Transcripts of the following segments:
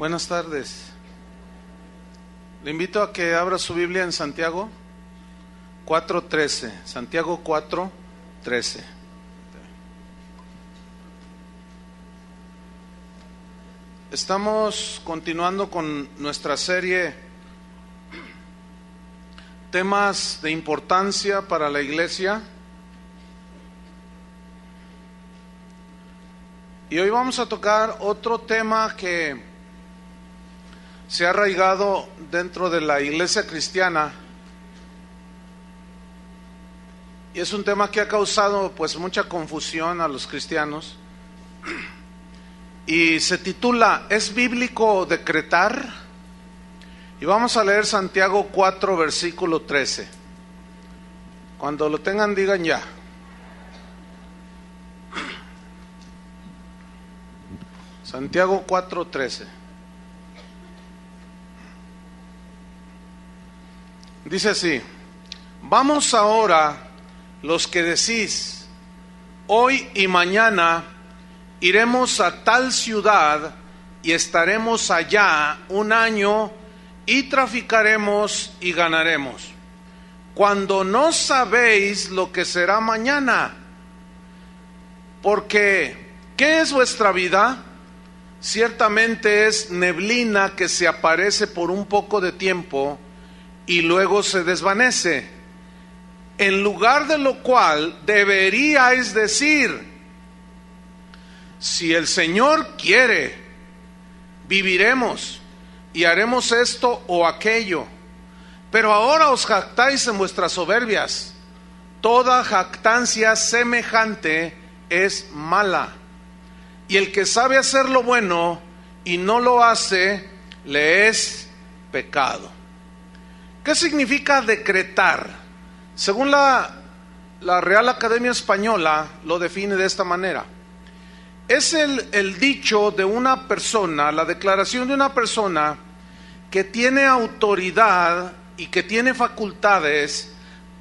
Buenas tardes. Le invito a que abra su Biblia en Santiago 4:13. Santiago 4:13. Estamos continuando con nuestra serie Temas de importancia para la iglesia. Y hoy vamos a tocar otro tema que se ha arraigado dentro de la iglesia cristiana. Y es un tema que ha causado pues mucha confusión a los cristianos. Y se titula ¿Es bíblico decretar? Y vamos a leer Santiago 4, versículo 13. Cuando lo tengan, digan ya. Santiago 4:13. Dice así: vamos ahora los que decís, hoy y mañana iremos a tal ciudad y estaremos allá un año y traficaremos y ganaremos, cuando no sabéis lo que será mañana. Porque, ¿qué es vuestra vida? Ciertamente es neblina que se aparece por un poco de tiempo y luego se desvanece. En lugar de lo cual deberíais decir, si el Señor quiere, viviremos y haremos esto o aquello. Pero ahora os jactáis en vuestras soberbias. Toda jactancia semejante es mala. Y el que sabe hacer lo bueno y no lo hace, le es pecado. ¿Qué significa decretar? Según la Real Academia Española lo define de esta manera. Es el dicho de una persona, la declaración de una persona que tiene autoridad y que tiene facultades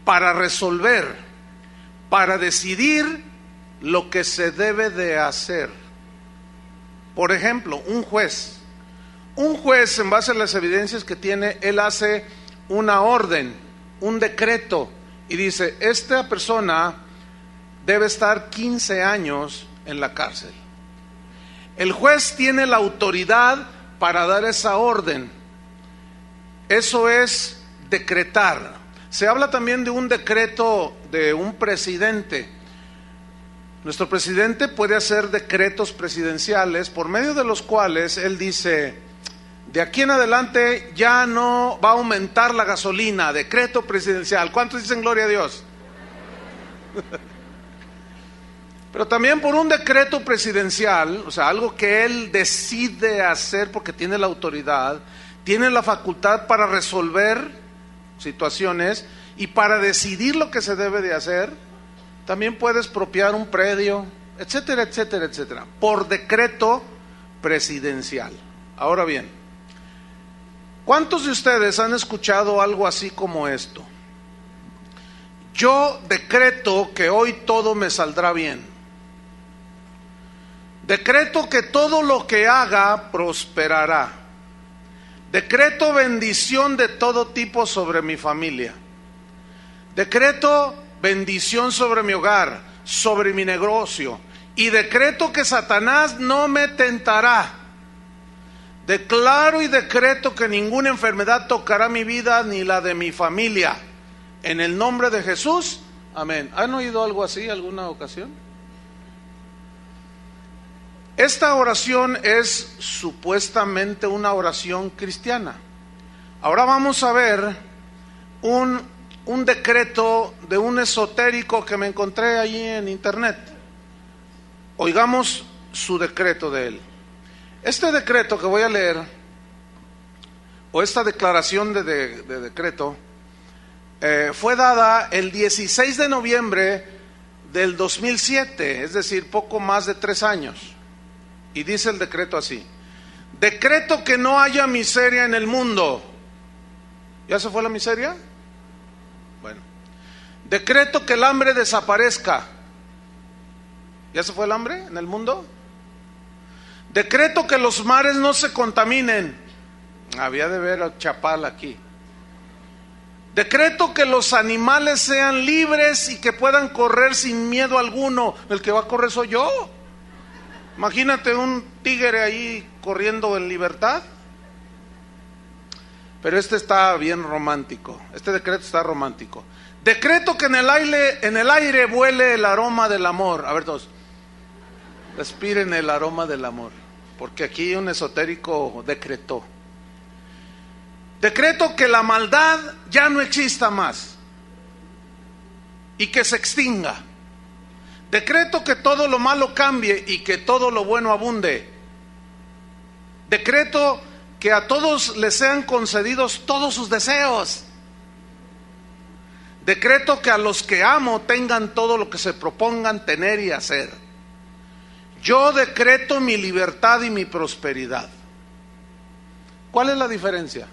para resolver, para decidir lo que se debe de hacer. Por ejemplo, un juez. Un juez, en base a las evidencias que tiene, él hace una orden, un decreto, y dice, esta persona debe estar 15 años en la cárcel. El juez tiene la autoridad para dar esa orden. Eso es decretar. Se habla también de un decreto de un presidente. Nuestro presidente puede hacer decretos presidenciales por medio de los cuales él dice, de aquí en adelante ya no va a aumentar la gasolina, decreto presidencial. ¿Cuántos dicen gloria a Dios? Pero también por un decreto presidencial, o sea, algo que él decide hacer porque tiene la autoridad, tiene la facultad para resolver situaciones y para decidir lo que se debe de hacer. También puede expropiar un predio, etcétera, etcétera, etcétera, por decreto presidencial. Ahora bien, ¿cuántos de ustedes han escuchado algo así como esto? Yo decreto que hoy todo me saldrá bien. Decreto que todo lo que haga prosperará. Decreto bendición de todo tipo sobre mi familia. Decreto bendición sobre mi hogar, sobre mi negocio. Y decreto que Satanás no me tentará. Declaro y decreto que ninguna enfermedad tocará mi vida ni la de mi familia. En el nombre de Jesús, amén. ¿Han oído algo así alguna ocasión? Esta oración es supuestamente una oración cristiana. Ahora vamos a ver un decreto de un esotérico que me encontré allí en internet. Oigamos su decreto de él. Este decreto que voy a leer, o esta declaración de decreto, fue dada el 16 de noviembre del 2007, es decir, poco más de 3 años. Y dice el decreto así: decreto que no haya miseria en el mundo. ¿Ya se fue la miseria? Bueno. Decreto que el hambre desaparezca. ¿Ya se fue el hambre en el mundo? Decreto que los mares no se contaminen. Había de ver chapal aquí. Decreto que los animales sean libres y que puedan correr sin miedo alguno. El que va a correr soy yo. Imagínate un tigre ahí corriendo en libertad. Pero este está bien romántico. Este decreto está romántico. Decreto que en el aire vuele el aroma del amor. A ver todos. Respiren el aroma del amor. Porque aquí un esotérico decretó. Decreto que la maldad ya no exista más y que se extinga. Decreto que todo lo malo cambie y que todo lo bueno abunde. Decreto que a todos les sean concedidos todos sus deseos. Decreto que a los que amo tengan todo lo que se propongan tener y hacer. Yo decreto mi libertad y mi prosperidad. ¿Cuál es la diferencia?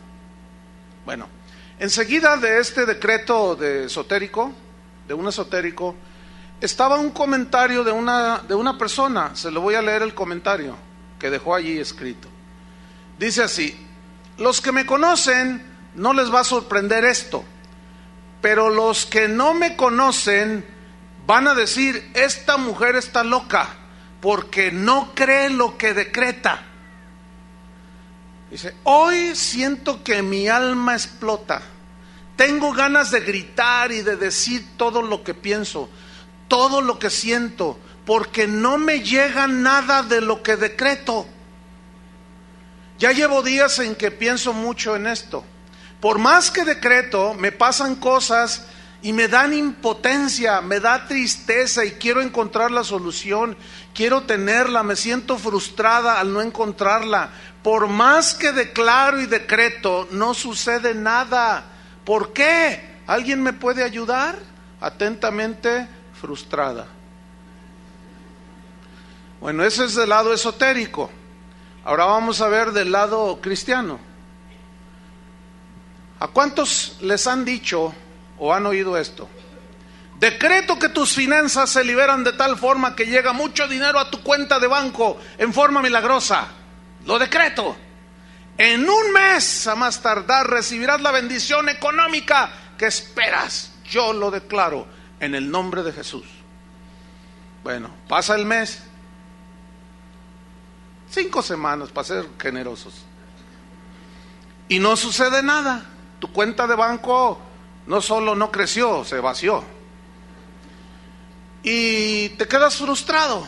Bueno, enseguida de este decreto de un esotérico, estaba un comentario de una persona. Se lo voy a leer el comentario que dejó allí escrito. Dice así: los que me conocen no les va a sorprender esto, pero los que no me conocen van a decir, esta mujer está loca, porque no cree lo que decreta. Dice, hoy siento que mi alma explota. Tengo ganas de gritar y de decir todo lo que pienso, todo lo que siento, porque no me llega nada de lo que decreto. Ya llevo días en que pienso mucho en esto. Por más que decreto, me pasan cosas y me dan impotencia, me da tristeza y quiero encontrar la solución, quiero tenerla, me siento frustrada al no encontrarla. Por más que declaro y decreto, no sucede nada. ¿Por qué? ¿Alguien me puede ayudar? Atentamente, frustrada. Bueno, ese es del lado esotérico. Ahora vamos a ver del lado cristiano. ¿A cuántos les han dicho o han oído esto? Decreto que tus finanzas se liberan de tal forma que llega mucho dinero a tu cuenta de banco en forma milagrosa. Lo decreto. En un mes, a más tardar, recibirás la bendición económica que esperas. Yo lo declaro en el nombre de Jesús. Bueno, pasa el mes. 5 semanas para ser generosos. Y no sucede nada. Tu cuenta de banco no solo no creció, se vació. Y te quedas frustrado.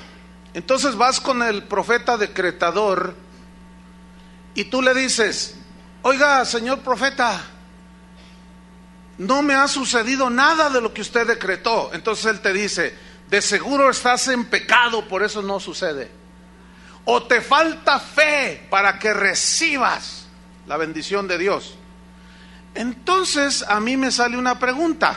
Entonces vas con el profeta decretador y tú le dices, oiga, señor profeta, no me ha sucedido nada de lo que usted decretó. Entonces él te dice, de seguro estás en pecado, por eso no sucede. O te falta fe para que recibas la bendición de Dios. Entonces a mí me sale una pregunta.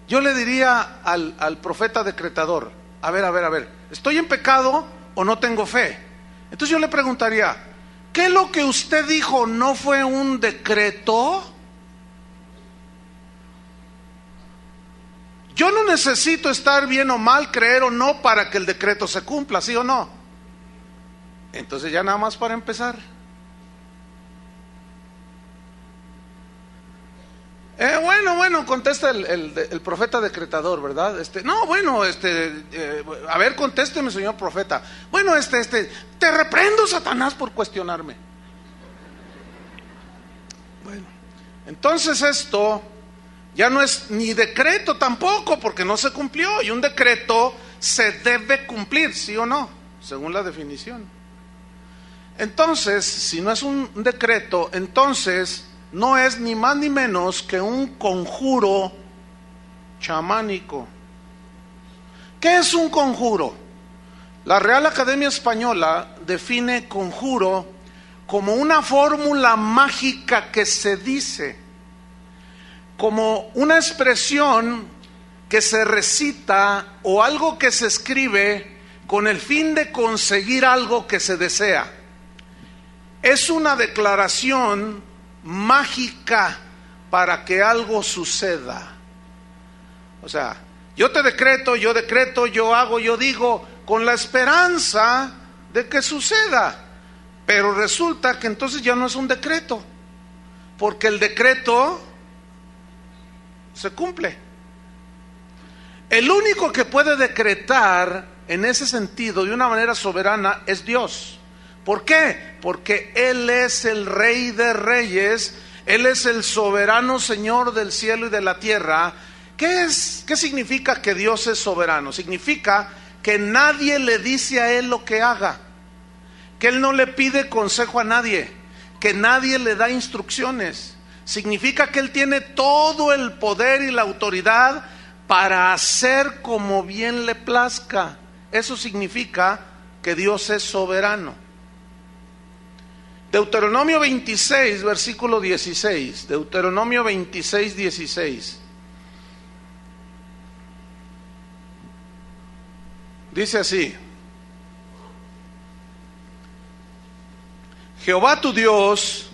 Yo le diría al profeta decretador, a ver, ¿estoy en pecado o no tengo fe? Entonces yo le preguntaría, ¿qué lo que usted dijo no fue un decreto? Yo no necesito estar bien o mal, creer o no para que el decreto se cumpla, ¿sí o no? Entonces ya nada más para empezar. Bueno, contesta el profeta decretador, ¿verdad? A ver, contésteme, señor profeta. Bueno, te reprendo, Satanás, por cuestionarme. Bueno, entonces esto ya no es ni decreto tampoco, porque no se cumplió. Y un decreto se debe cumplir, ¿sí o no? Según la definición. Entonces, si no es un decreto, entonces no es ni más ni menos que un conjuro chamánico. ¿Qué es un conjuro? La Real Academia Española define conjuro como una fórmula mágica que se dice, como una expresión que se recita o algo que se escribe con el fin de conseguir algo que se desea. Es una declaración mágica para que algo suceda. O sea, yo decreto, yo hago, yo digo, con la esperanza de que suceda. Pero resulta que entonces ya no es un decreto, porque el decreto se cumple. El único que puede decretar en ese sentido de una manera soberana es Dios. ¿Por qué? Porque Él es el Rey de Reyes, Él es el soberano Señor del cielo y de la tierra. ¿Qué significa que Dios es soberano? Significa que nadie le dice a Él lo que haga, que Él no le pide consejo a nadie, que nadie le da instrucciones. Significa que Él tiene todo el poder y la autoridad para hacer como bien le plazca. Eso significa que Dios es soberano. Deuteronomio 26, versículo 16. Deuteronomio 26, 16. Dice así: Jehová tu Dios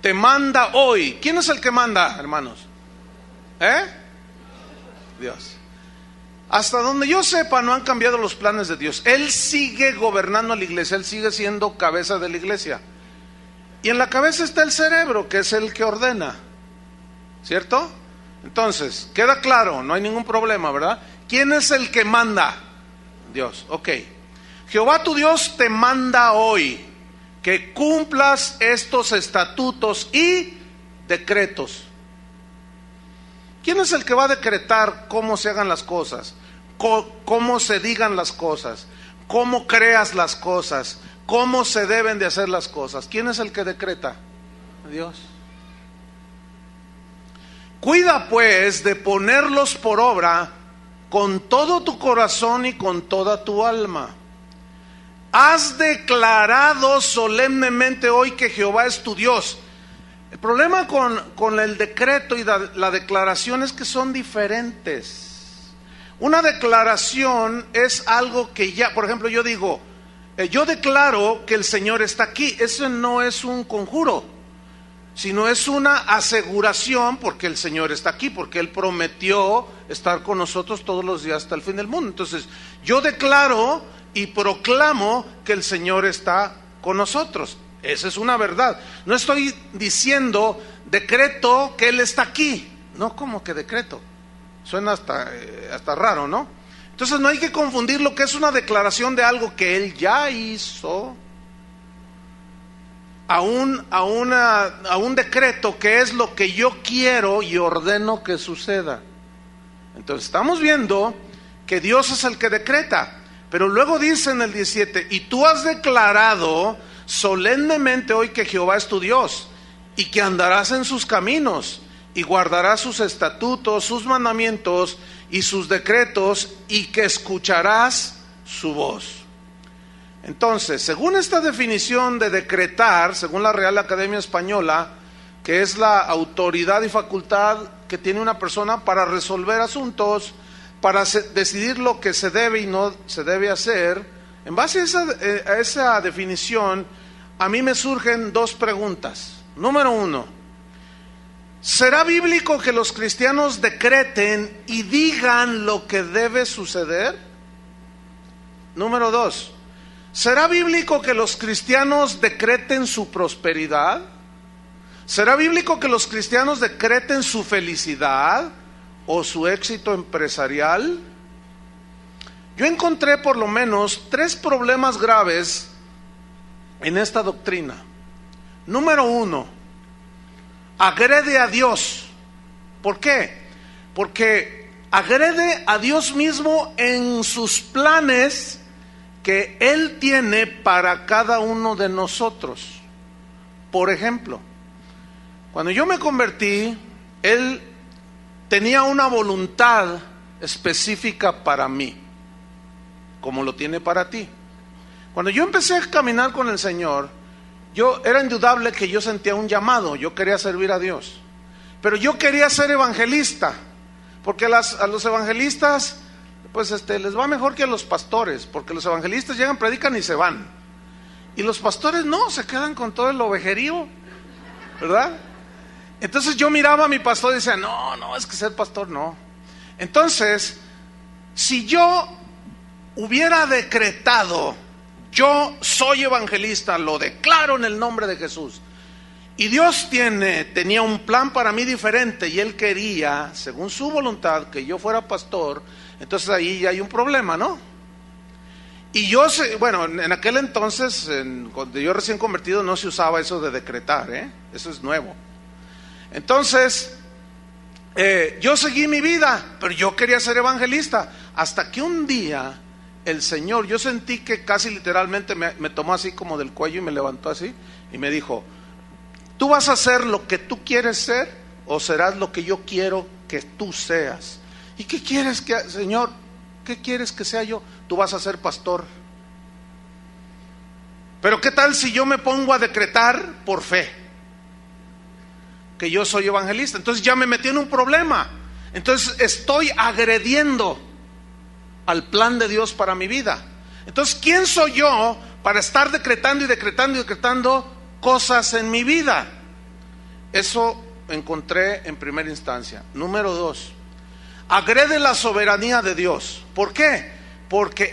te manda hoy. ¿Quién es el que manda, hermanos? Dios. Hasta donde yo sepa, no han cambiado los planes de Dios. Él sigue gobernando a la iglesia, Él sigue siendo cabeza de la iglesia. Y en la cabeza está el cerebro, que es el que ordena, ¿cierto? Entonces, queda claro, no hay ningún problema, ¿verdad? ¿Quién es el que manda? Dios, ok. Jehová tu Dios te manda hoy que cumplas estos estatutos y decretos. ¿Quién es el que va a decretar cómo se hagan las cosas? Cómo se digan las cosas, cómo creas las cosas, cómo se deben de hacer las cosas. ¿Quién es el que decreta? Dios. Cuida pues de ponerlos por obra con todo tu corazón y con toda tu alma. Has declarado solemnemente hoy que Jehová es tu Dios. El problema con el decreto y la declaración es que son diferentes. Una declaración es algo que ya, por ejemplo, yo digo, yo declaro que el Señor está aquí. Eso no es un conjuro, sino es una aseguración porque el Señor está aquí, porque Él prometió estar con nosotros todos los días hasta el fin del mundo. Entonces, yo declaro y proclamo que el Señor está con nosotros. Esa es una verdad. No estoy diciendo decreto que Él está aquí. No, ¿cómo que decreto? Suena hasta raro, ¿no? Entonces no hay que confundir lo que es una declaración de algo que Él ya hizo a un decreto que es lo que yo quiero y ordeno que suceda. Entonces estamos viendo que Dios es el que decreta, pero luego dice en el 17: y tú has declarado solemnemente hoy que Jehová es tu Dios y que andarás en sus caminos y guardarás sus estatutos, sus mandamientos y sus decretos, y que escucharás su voz. Entonces, según esta definición de decretar, según la Real Academia Española, que es la autoridad y facultad que tiene una persona para resolver asuntos, para decidir lo que se debe y no se debe hacer, en base a esa definición, a mí me surgen dos preguntas. Número uno: ¿será bíblico que los cristianos decreten y digan lo que debe suceder? Número dos: ¿será bíblico que los cristianos decreten su prosperidad? ¿Será bíblico que los cristianos decreten su felicidad o su éxito empresarial? Yo encontré por lo menos 3 problemas graves en esta doctrina. Número 1: agrede a Dios. ¿Por qué? Porque agrede a Dios mismo en sus planes que Él tiene para cada uno de nosotros. Por ejemplo, cuando yo me convertí, Él tenía una voluntad específica para mí, como lo tiene para ti. Cuando yo empecé a caminar con el Señor, era indudable que yo sentía un llamado. Yo quería servir a Dios, pero yo quería ser evangelista, porque a los evangelistas pues les va mejor que a los pastores, porque los evangelistas llegan, predican y se van, y los pastores no, se quedan con todo el ovejerío, ¿verdad? Entonces yo miraba a mi pastor y decía, no, es que ser pastor no. Entonces, si yo hubiera decretado yo soy evangelista, lo declaro en el nombre de Jesús. Y Dios tenía un plan para mí diferente, y Él quería, según su voluntad, que yo fuera pastor. Entonces ahí hay un problema, ¿no? Y yo, bueno, en aquel entonces, cuando yo recién convertido, no se usaba eso de decretar, eso es nuevo. Entonces, yo seguí mi vida, pero yo quería ser evangelista, hasta que un día el Señor, yo sentí que casi literalmente me tomó así como del cuello y me levantó así y me dijo: ¿tú vas a ser lo que tú quieres ser o serás lo que yo quiero que tú seas? ¿Y qué quieres que, Señor? ¿Qué quieres que sea yo? Tú vas a ser pastor. Pero ¿qué tal si yo me pongo a decretar por fe que yo soy evangelista? Entonces ya me metí en un problema. Entonces estoy agrediendo al plan de Dios para mi vida. Entonces, ¿quién soy yo para estar decretando y decretando y decretando cosas en mi vida? Eso encontré en primera instancia. Número 2, agrede la soberanía de Dios. ¿Por qué? Porque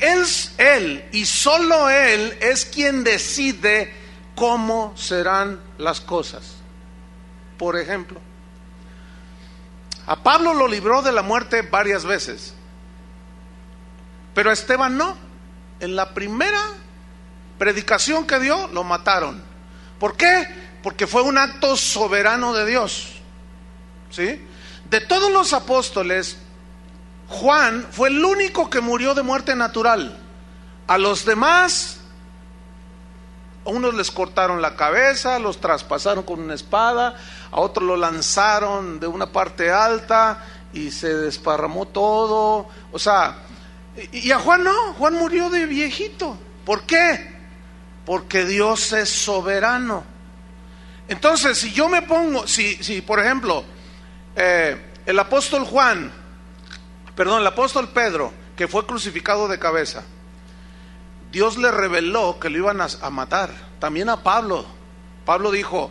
Él y solo Él es quien decide cómo serán las cosas. Por ejemplo, a Pablo lo libró de la muerte varias veces, pero a Esteban no. En la primera predicación que dio, lo mataron. ¿Por qué? Porque fue un acto soberano de Dios, ¿sí? De todos los apóstoles, Juan fue el único que murió de muerte natural. A los demás, a unos les cortaron la cabeza, los traspasaron con una espada, a otros lo lanzaron de una parte alta y se desparramó todo. O sea, y a Juan no, Juan murió de viejito. ¿Por qué? Porque Dios es soberano. Entonces, si yo me pongo, si por ejemplo, el apóstol Pedro, que fue crucificado de cabeza, Dios le reveló que lo iban a matar. También a Pablo. Pablo dijo: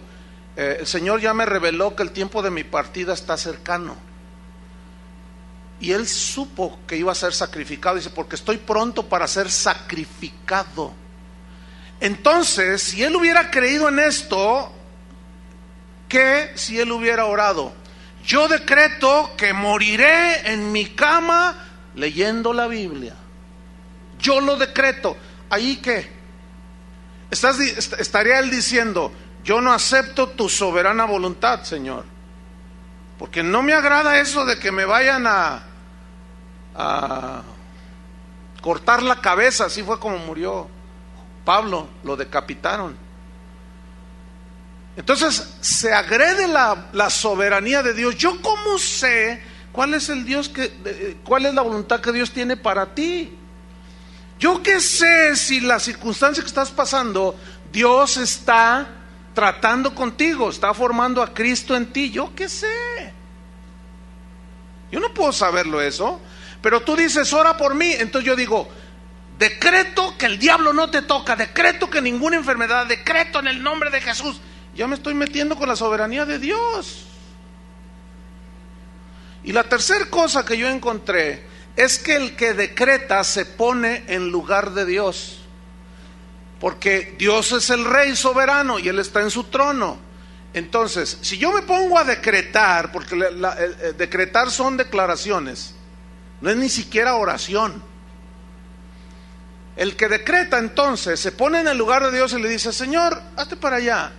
el Señor ya me reveló que el tiempo de mi partida está cercano. Y él supo que iba a ser sacrificado. Dice: porque estoy pronto para ser sacrificado. Entonces, si él hubiera creído en esto, ¿qué si él hubiera orado? Yo decreto que moriré en mi cama leyendo la Biblia. Yo lo decreto. ¿Ahí qué? Estaría él diciendo: yo no acepto tu soberana voluntad, Señor, porque no me agrada eso de que me vayan a cortar la cabeza. Así fue como murió Pablo, lo decapitaron. Entonces se agrede la soberanía de Dios. ¿Yo cómo sé cuál es el Dios cuál es la voluntad que Dios tiene para ti? Yo qué sé si la circunstancia que estás pasando, Dios está tratando contigo, está formando a Cristo en ti. Yo qué sé. Yo no puedo saberlo eso. Pero tú dices: ora por mí. Entonces yo digo: decreto que el diablo no te toca, decreto que ninguna enfermedad, decreto en el nombre de Jesús. Ya me estoy metiendo con la soberanía de Dios. Y la tercera cosa que yo encontré es que el que decreta se pone en lugar de Dios, porque Dios es el rey soberano y Él está en su trono. Entonces, si yo me pongo a decretar, porque decretar son declaraciones, no es ni siquiera oración. El que decreta entonces se pone en el lugar de Dios y le dice: Señor, hazte para allá,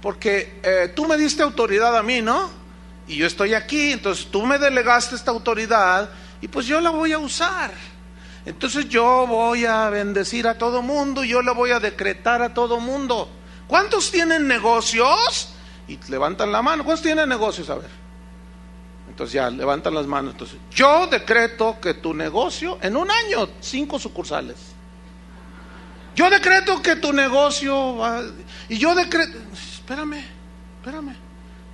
porque tú me diste autoridad a mí, ¿no? Y yo estoy aquí, entonces tú me delegaste esta autoridad y pues yo la voy a usar. Entonces yo voy a bendecir a todo mundo, yo le voy a decretar a todo mundo. ¿Cuántos tienen negocios? Y levantan la mano. ¿Cuántos tienen negocios? A ver. Entonces ya levantan las manos. Entonces, yo decreto que tu negocio en un año 5 sucursales. Yo decreto que tu negocio va, y yo decreto. Espérame.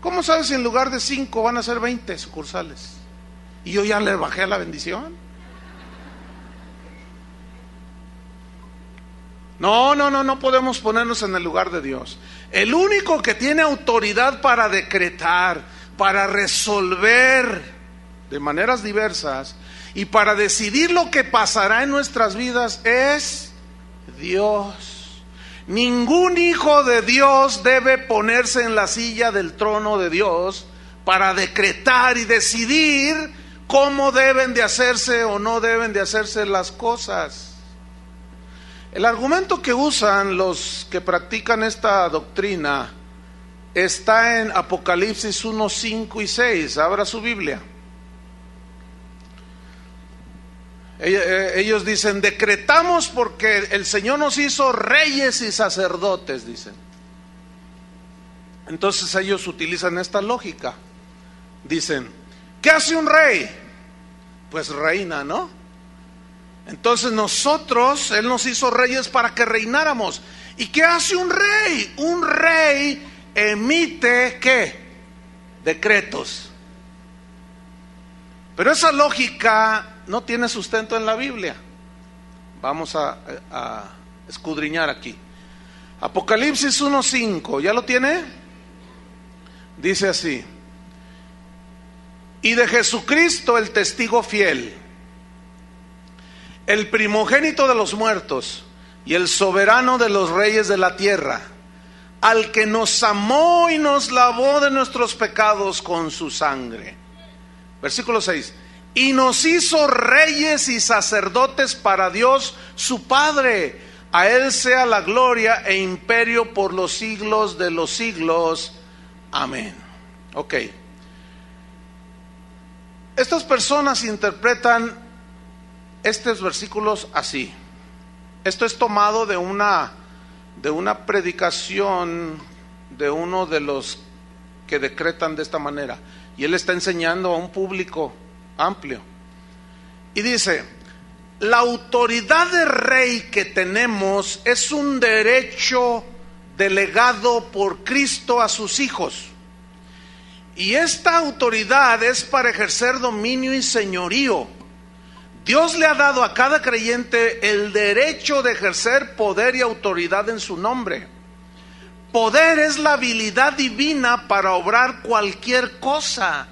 ¿Cómo sabes si en lugar de 5 van a ser 20 sucursales? Y yo ya le bajé la bendición. No podemos ponernos en el lugar de Dios. El único que tiene autoridad para decretar, para resolver de maneras diversas y para decidir lo que pasará en nuestras vidas es Dios. Ningún hijo de Dios debe ponerse en la silla del trono de Dios para decretar y decidir cómo deben de hacerse o no deben de hacerse las cosas. El argumento que usan los que practican esta doctrina está en Apocalipsis 1, 5 y 6. Abra su Biblia. Ellos dicen: decretamos porque el Señor nos hizo reyes y sacerdotes, dicen. Entonces ellos utilizan esta lógica. Dicen: ¿qué hace un rey? Pues reina, ¿no? Entonces nosotros, Él nos hizo reyes para que reináramos. ¿Y qué hace un rey? Un rey emite, ¿qué? Decretos. Pero esa lógica no tiene sustento en la Biblia. Vamos a escudriñar aquí. Apocalipsis 1:5, ¿ya lo tiene? Dice así: y de Jesucristo, el testigo fiel, el primogénito de los muertos y el soberano de los reyes de la tierra, al que nos amó y nos lavó de nuestros pecados con su sangre. Versículo 6: y nos hizo reyes y sacerdotes para Dios su Padre. A Él sea la gloria e imperio por los siglos de los siglos. Amén. Ok. Estas personas interpretan estos versículos así. Esto es tomado de una predicación de uno de los que decretan de esta manera, y él está enseñando a un público amplio, y dice: la autoridad de rey que tenemos es un derecho delegado por Cristo a sus hijos, y esta autoridad es para ejercer dominio y señorío. Dios le ha dado a cada creyente el derecho de ejercer poder y autoridad en su nombre. Poder es la habilidad divina para obrar cualquier cosa.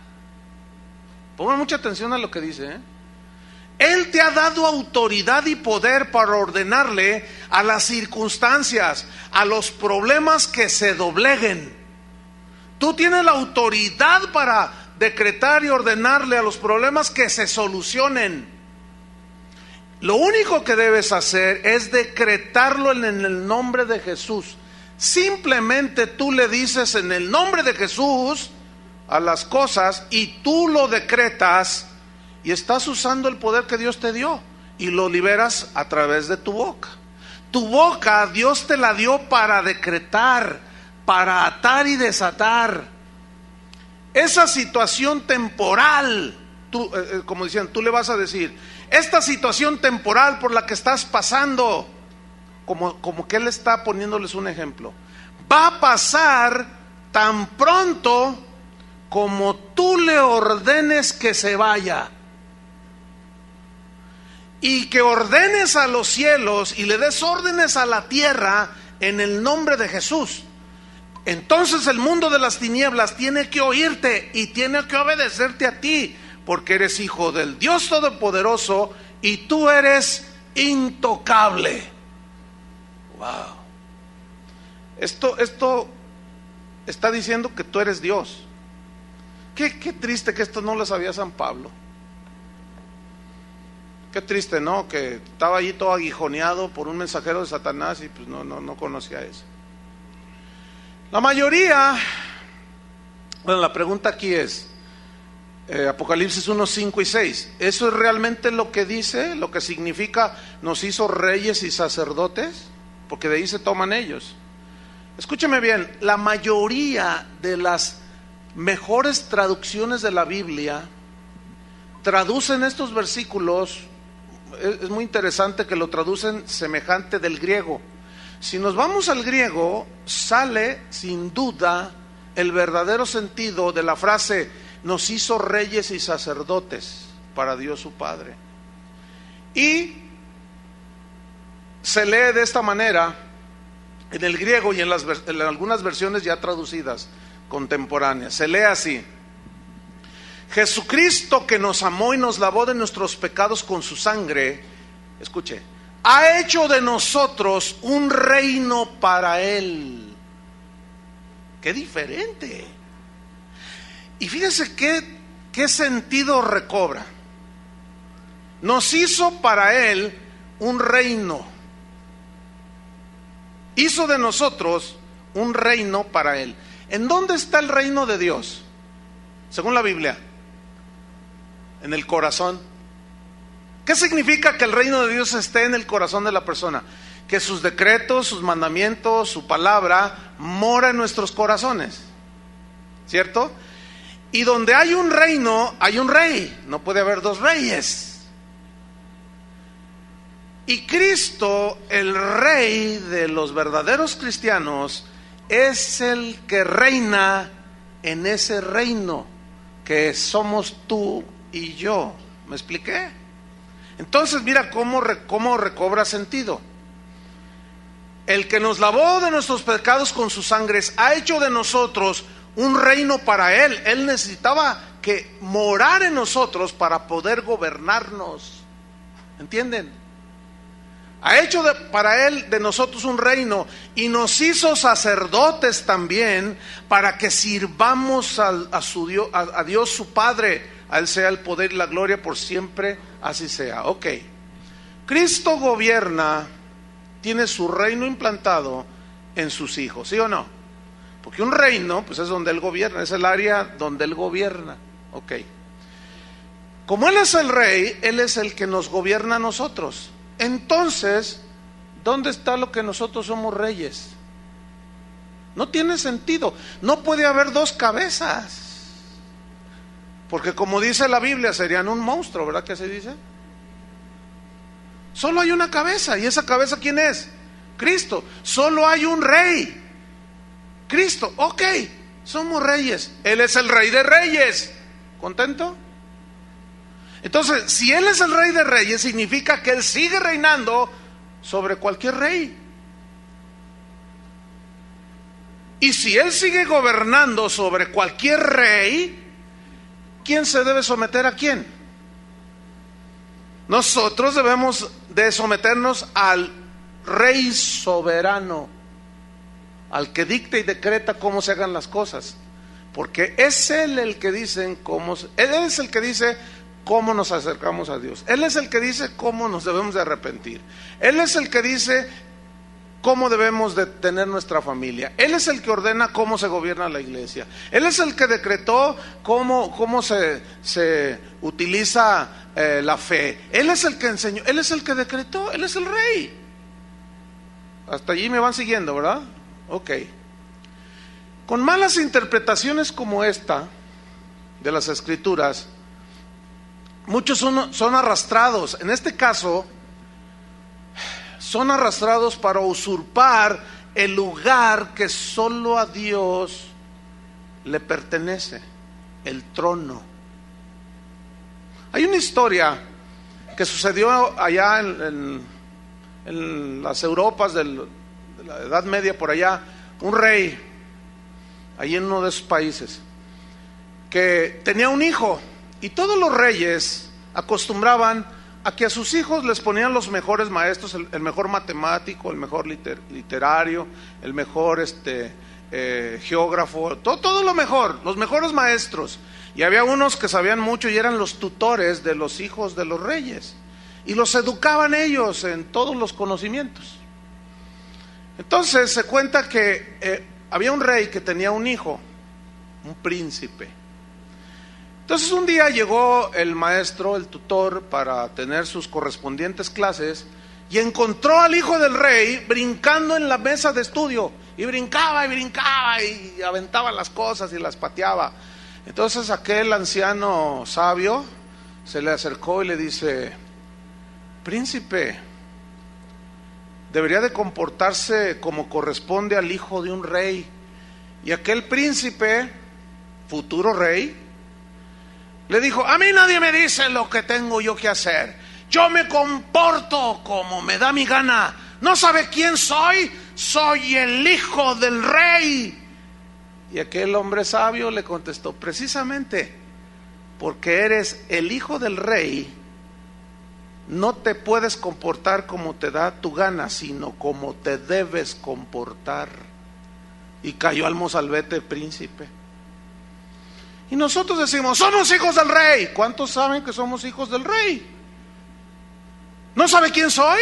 Pongan mucha atención a lo que dice, ¿eh? Él te ha dado autoridad y poder para ordenarle a las circunstancias, a los problemas que se dobleguen. Tú tienes la autoridad para decretar y ordenarle a los problemas que se solucionen. Lo único que debes hacer es decretarlo en el nombre de Jesús. Simplemente tú le dices en el nombre de Jesús a las cosas y tú lo decretas, y estás usando el poder que Dios te dio y lo liberas a través de tu boca. Tu boca Dios te la dio para decretar, para atar y desatar. Esa situación temporal, tú, como decían, tú le vas a decir: esta situación temporal por la que estás pasando, como que él está poniéndoles un ejemplo, va a pasar tan pronto como tú le ordenes que se vaya, y que ordenes a los cielos y le des órdenes a la tierra en el nombre de Jesús. Entonces el mundo de las tinieblas tiene que oírte y tiene que obedecerte a ti, porque eres hijo del Dios Todopoderoso y tú eres intocable. Wow. Esto está diciendo que tú eres Dios. Qué triste que esto no lo sabía San Pablo. Qué triste, ¿no? Que estaba allí todo aguijoneado por un mensajero de Satanás y pues no conocía eso. La mayoría, bueno, la pregunta aquí es, Apocalipsis 1, 5 y 6, ¿eso es realmente lo que dice, lo que significa nos hizo reyes y sacerdotes? Porque de ahí se toman ellos. Escúcheme bien, la mayoría de las mejores traducciones de la Biblia traducen estos versículos, es muy interesante que lo traducen semejante del griego. Si nos vamos al griego, sale sin duda el verdadero sentido de la frase nos hizo reyes y sacerdotes para Dios su Padre. Y se lee de esta manera en el griego y en algunas versiones ya traducidas contemporáneas. Se lee así: Jesucristo, que nos amó y nos lavó de nuestros pecados con su sangre, escuche, ha hecho de nosotros un reino para Él. ¡Qué diferente! Y fíjese qué sentido recobra. Nos hizo para Él un reino. Hizo de nosotros un reino para Él. ¿En dónde está el reino de Dios? Según la Biblia, en el corazón. ¿Qué significa que el reino de Dios esté en el corazón de la persona? Que sus decretos, sus mandamientos, su palabra mora en nuestros corazones, ¿cierto? Y donde hay un reino, hay un rey. No puede haber dos reyes. Y Cristo, el Rey de los verdaderos cristianos, es el que reina en ese reino que somos tú y yo. ¿Me expliqué? Entonces mira cómo recobra sentido. El que nos lavó de nuestros pecados con sus sangres ha hecho de nosotros un reino para Él. Él necesitaba que morar en nosotros para poder gobernarnos. ¿Entienden? Ha hecho para Él de nosotros un reino y nos hizo sacerdotes también para que sirvamos a Dios su Padre. A Él sea el poder y la gloria por siempre, así sea. Ok. Cristo gobierna, tiene su reino implantado en sus hijos, ¿sí o no? Porque un reino, pues es donde Él gobierna, es el área donde Él gobierna. Ok. Como Él es el Rey, Él es el que nos gobierna a nosotros. Entonces, ¿dónde está lo que nosotros somos reyes? No tiene sentido. No puede haber dos cabezas. Porque como dice la Biblia, serían un monstruo, ¿verdad que se dice? Solo hay una cabeza. ¿Y esa cabeza quién es? Cristo. Solo hay un rey. Cristo. Ok, somos reyes. Él es el Rey de Reyes. ¿Contento? Entonces, si Él es el Rey de Reyes, significa que Él sigue reinando sobre cualquier rey. Y si Él sigue gobernando sobre cualquier rey, ¿quién se debe someter a quién? Nosotros debemos de someternos al Rey soberano, al que dicta y decreta cómo se hagan las cosas. Porque es Él el que dice Él es el que dice cómo nos acercamos a Dios. Él es el que dice cómo nos debemos de arrepentir. Él es el que dice cómo debemos de tener nuestra familia. Él es el que ordena cómo se gobierna la iglesia. Él es el que decretó cómo se utiliza la fe. Él es el que enseñó. Él es el que decretó. Él es el Rey. Hasta allí me van siguiendo, ¿verdad? Ok. Con malas interpretaciones como esta de las Escrituras, muchos son arrastrados. En este caso, son arrastrados para usurpar el lugar que solo a Dios le pertenece, el trono. Hay una historia que sucedió allá en las Europas de la Edad Media, por allá, un rey, allí en uno de esos países, que tenía un hijo. Y todos los reyes acostumbraban a que a sus hijos les ponían los mejores maestros, el mejor matemático, el mejor literario, el mejor geógrafo, todo lo mejor, los mejores maestros. Y había unos que sabían mucho y eran los tutores de los hijos de los reyes. Y los educaban ellos en todos los conocimientos. Entonces se cuenta que había un rey que tenía un hijo, un príncipe. Entonces un día llegó el maestro, el tutor, para tener sus correspondientes clases y encontró al hijo del rey brincando en la mesa de estudio y brincaba y aventaba las cosas y las pateaba. Entonces aquel anciano sabio se le acercó y le dice: príncipe, debería de comportarse como corresponde al hijo de un rey. Y aquel príncipe, futuro rey, le dijo: a mí nadie me dice lo que tengo yo que hacer. Yo me comporto como me da mi gana. ¿No sabe quién soy? Soy el hijo del rey. Y aquel hombre sabio le contestó: precisamente porque eres el hijo del rey, no te puedes comportar como te da tu gana, sino como te debes comportar. Y cayó al mozalbete príncipe. Y nosotros decimos, somos hijos del rey. ¿Cuántos saben que somos hijos del rey? ¿No sabe quién soy?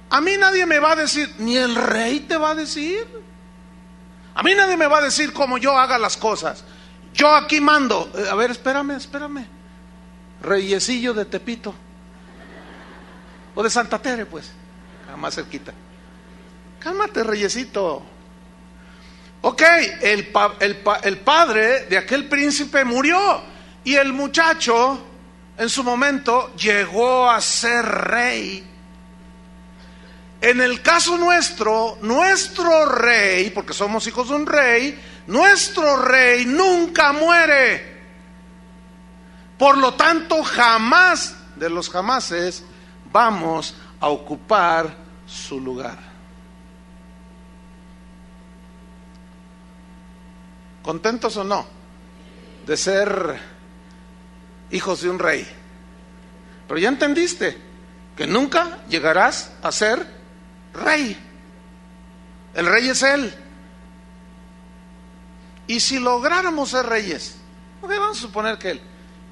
A mí nadie me va a decir, ni el rey te va a decir. A mí nadie me va a decir cómo yo haga las cosas. Yo aquí mando. A ver, espérame. Reyesillo de Tepito. O de Santa Tere, pues. Más cerquita. Cálmate, reyesito. Ok, el padre de aquel príncipe murió. Y el muchacho, en su momento, llegó a ser rey. En el caso nuestro rey, porque somos hijos de un rey, nuestro rey nunca muere. Por lo tanto, jamás de los jamases vamos a ocupar su lugar. ¿Contentos o no de ser hijos de un rey? Pero ya entendiste que nunca llegarás a ser rey. El rey es Él. Y si lográramos ser reyes, ok, vamos a suponer que Él,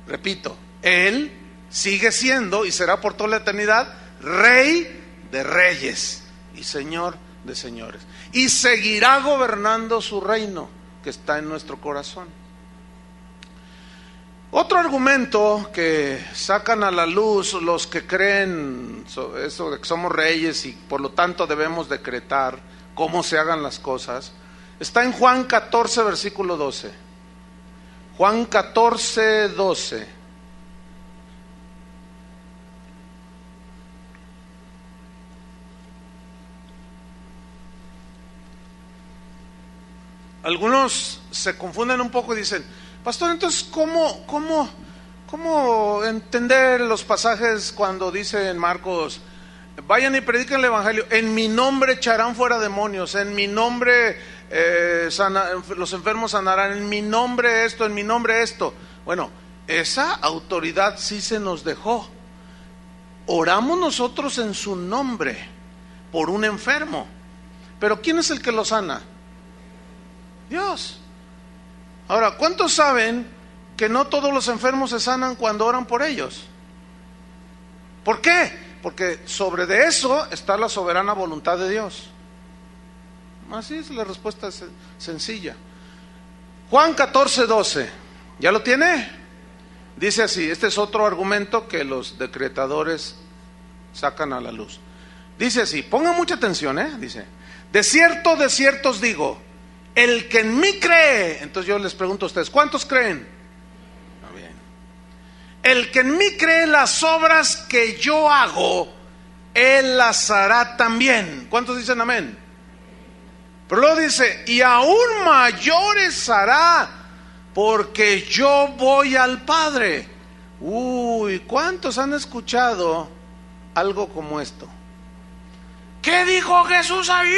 repito, Él sigue siendo y será por toda la eternidad Rey de reyes y Señor de señores. Y seguirá gobernando su reino que está en nuestro corazón. Otro argumento que sacan a la luz los que creen eso de que somos reyes y por lo tanto debemos decretar cómo se hagan las cosas, está en Juan 14, versículo 12. Juan 14, 12. Algunos se confunden un poco y dicen, pastor, entonces, ¿cómo entender los pasajes cuando dice en Marcos, vayan y prediquen el evangelio, en mi nombre echarán fuera demonios, en mi nombre los enfermos sanarán, en mi nombre esto, en mi nombre esto? Bueno, esa autoridad sí se nos dejó. Oramos nosotros en su nombre por un enfermo, pero ¿quién es el que lo sana? Dios. Ahora, ¿cuántos saben que no todos los enfermos se sanan cuando oran por ellos? ¿Por qué? Porque sobre de eso está la soberana voluntad de Dios. Así es, la respuesta es sencilla. Juan 14, 12. ¿Ya lo tiene? Dice así, este es otro argumento que los decretadores sacan a la luz. Dice así, pongan mucha atención, dice, de cierto os digo, el que en mí cree. Entonces yo les pregunto a ustedes, ¿cuántos creen? Bien. El que en mí cree, las obras que yo hago, él las hará también. ¿Cuántos dicen amén? Pero luego dice, y aún mayores hará, porque yo voy al Padre. Uy, ¿cuántos han escuchado algo como esto? ¿Qué dijo Jesús ahí?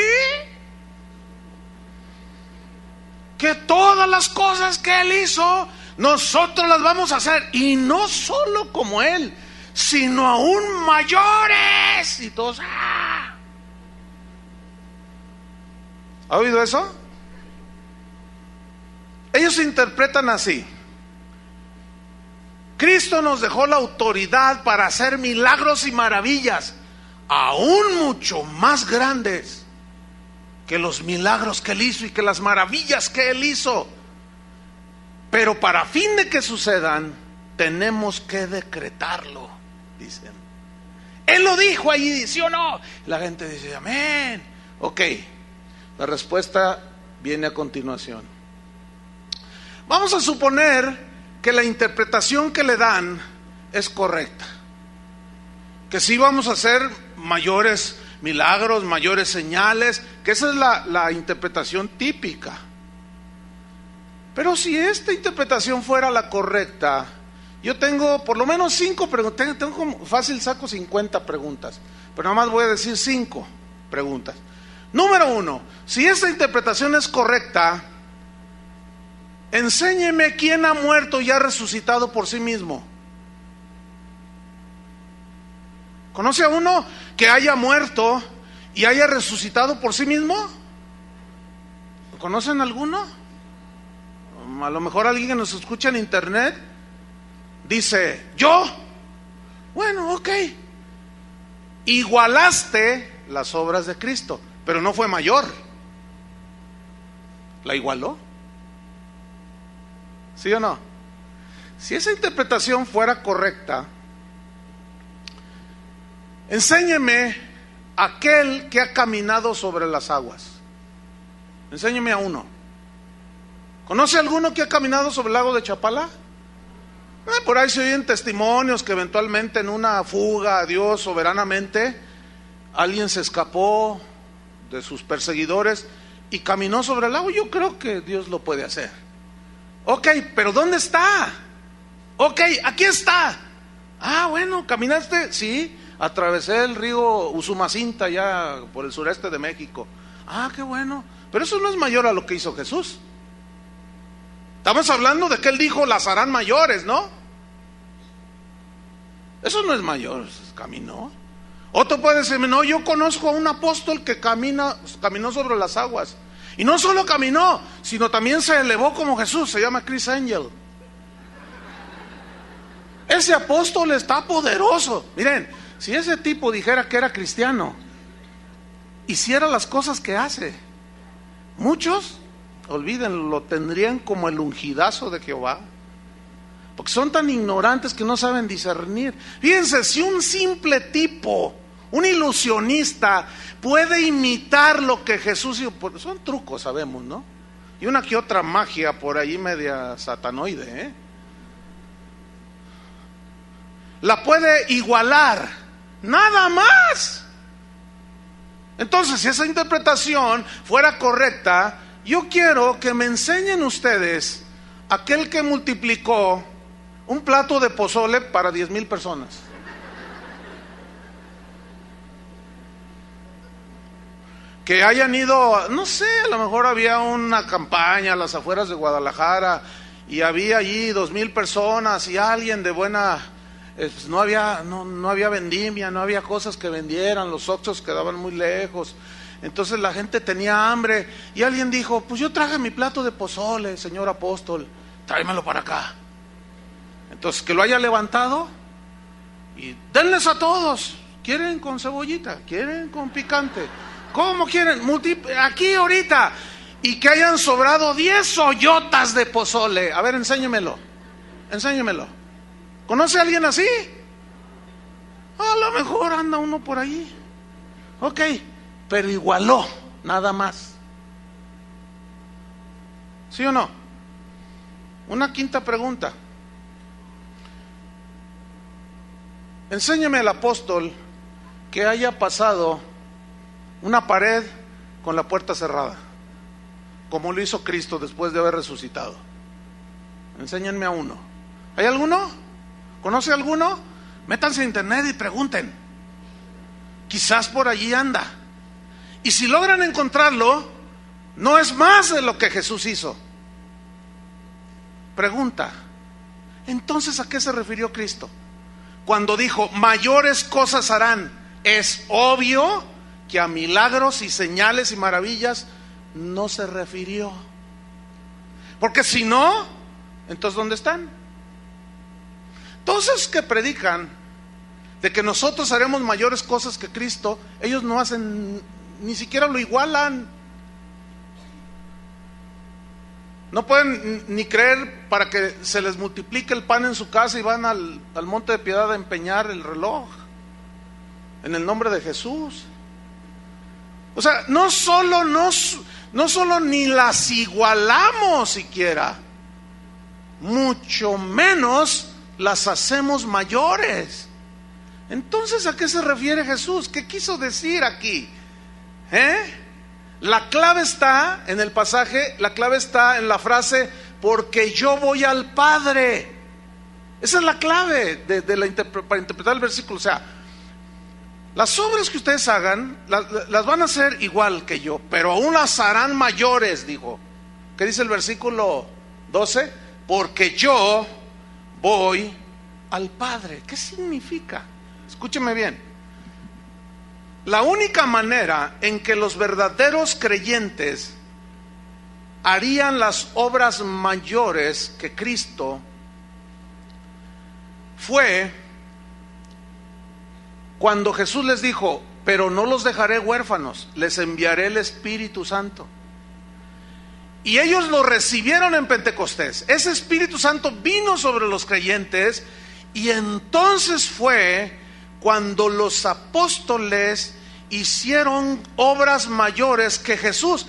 Que todas las cosas que Él hizo, nosotros las vamos a hacer. Y no solo como Él, sino aún mayores. Y todos, ¡ah! ¿Ha oído eso? Ellos interpretan así: Cristo nos dejó la autoridad para hacer milagros y maravillas, aún mucho más grandes que los milagros que Él hizo y que las maravillas que Él hizo. Pero para fin de que sucedan, tenemos que decretarlo, dicen. Él lo dijo allí, ¿sí o no? La gente dice, amén. Ok, la respuesta viene a continuación. Vamos a suponer que la interpretación que le dan es correcta, que sí vamos a hacer mayores milagros, mayores señales, que esa es la interpretación típica. Pero si esta interpretación fuera la correcta, yo tengo por lo menos 5 preguntas. Tengo como fácil, saco 50 preguntas, pero nada más voy a decir 5 preguntas. Número 1, si esta interpretación es correcta, enséñeme quién ha muerto y ha resucitado por sí mismo. ¿Conoce a uno que haya muerto y haya resucitado por sí mismo? ¿Conocen alguno? A lo mejor alguien que nos escucha en internet dice, ¿yo? Bueno, ok. Igualaste las obras de Cristo, pero no fue mayor. ¿La igualó? ¿Sí o no? Si esa interpretación fuera correcta, enséñeme aquel que ha caminado sobre las aguas. Enséñeme a uno. ¿Conoce alguno que ha caminado sobre el lago de Chapala? Por ahí se oyen testimonios que eventualmente en una fuga a Dios soberanamente alguien se escapó de sus perseguidores y caminó sobre el lago. Yo creo que Dios lo puede hacer. Ok, pero ¿dónde está? Ok, aquí está. Ah, bueno, ¿caminaste? Sí, atravesé el río Usumacinta ya por el sureste de México. Ah, qué bueno. Pero eso no es mayor a lo que hizo Jesús. Estamos hablando de que Él dijo, las harán mayores, ¿no? Eso no es mayor, caminó. Otro puede decir, no, yo conozco a un apóstol que caminó sobre las aguas. Y no solo caminó, sino también se elevó como Jesús, se llama Chris Angel. Ese apóstol está poderoso. Miren, si ese tipo dijera que era cristiano, hiciera las cosas que hace, muchos, olvídenlo, lo tendrían como el ungidazo de Jehová. Porque son tan ignorantes que no saben discernir. Fíjense, si un simple tipo, un ilusionista, puede imitar lo que Jesús hizo, son trucos, sabemos, ¿no? Y una que otra magia por ahí media satanoide, ¿eh? La puede igualar, nada más. Entonces, si esa interpretación fuera correcta, yo quiero que me enseñen ustedes aquel que multiplicó un plato de pozole para 10,000 personas. Que hayan ido, no sé, a lo mejor había una campaña a las afueras de Guadalajara y había allí 2,000 personas y alguien de buena, pues no había vendimia, no había cosas que vendieran, los oxxos quedaban muy lejos. Entonces la gente tenía hambre y alguien dijo, pues yo traje mi plato de pozole, señor apóstol, tráemelo para acá. Entonces que lo haya levantado y denles a todos. ¿Quieren con cebollita? ¿Quieren con picante? ¿Cómo quieren? Aquí ahorita. Y que hayan sobrado 10 hoyotas de pozole. A ver, enséñemelo. ¿Conoce a alguien así? A lo mejor anda uno por ahí. Ok, pero igualó, nada más. ¿Sí o no? Una quinta pregunta. Enséñame al apóstol que haya pasado una pared con la puerta cerrada, como lo hizo Cristo después de haber resucitado. Enséñenme a uno. ¿Hay alguno? ¿Conoce alguno? Métanse a internet y pregunten. Quizás por allí anda. Y si logran encontrarlo, no es más de lo que Jesús hizo. Pregunta, entonces ¿a qué se refirió Cristo? Cuando dijo, mayores cosas harán, es obvio que a milagros y señales y maravillas no se refirió. Porque si no, entonces ¿dónde están? Todos esos que predican de que nosotros haremos mayores cosas que Cristo, ellos no hacen, ni siquiera lo igualan. No pueden ni creer para que se les multiplique el pan en su casa y van al monte de Piedad a empeñar el reloj en el nombre de Jesús. O sea, no solo ni las igualamos siquiera, mucho menos las hacemos mayores. Entonces, ¿a qué se refiere Jesús? ¿Qué quiso decir aquí? La clave está en el pasaje, la clave está en la frase, porque yo voy al Padre. Esa es la clave para interpretar el versículo. O sea, las obras que ustedes hagan, las van a hacer igual que yo, pero aún las harán mayores, dijo. ¿Qué dice el versículo 12? Porque yo voy al Padre. ¿Qué significa? Escúcheme bien. La única manera en que los verdaderos creyentes harían las obras mayores que Cristo fue cuando Jesús les dijo: pero no los dejaré huérfanos, les enviaré el Espíritu Santo. Y ellos lo recibieron en Pentecostés. Ese Espíritu Santo vino sobre los creyentes, y entonces fue cuando los apóstoles hicieron obras mayores que Jesús.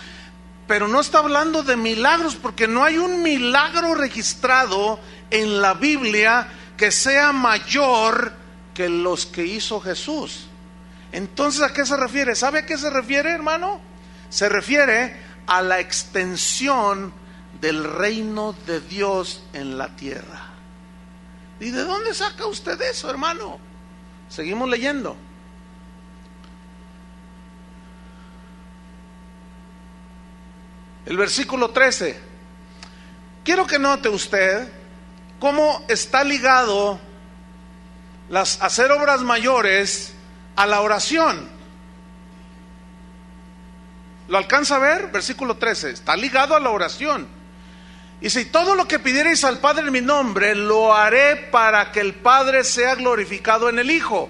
Pero no está hablando de milagros, porque no hay un milagro registrado en la Biblia que sea mayor que los que hizo Jesús. Entonces, ¿a qué se refiere? ¿Sabe a qué se refiere, hermano? Se refiere a la extensión del reino de Dios en la tierra. ¿Y de dónde saca usted eso, hermano? Seguimos leyendo. El versículo 13. Quiero que note usted cómo está ligado hacer obras mayores a la oración. ¿Lo alcanza a ver? Versículo 13. Está ligado a la oración. Y si todo lo que pidierais al Padre en mi nombre, lo haré para que el Padre sea glorificado en el Hijo.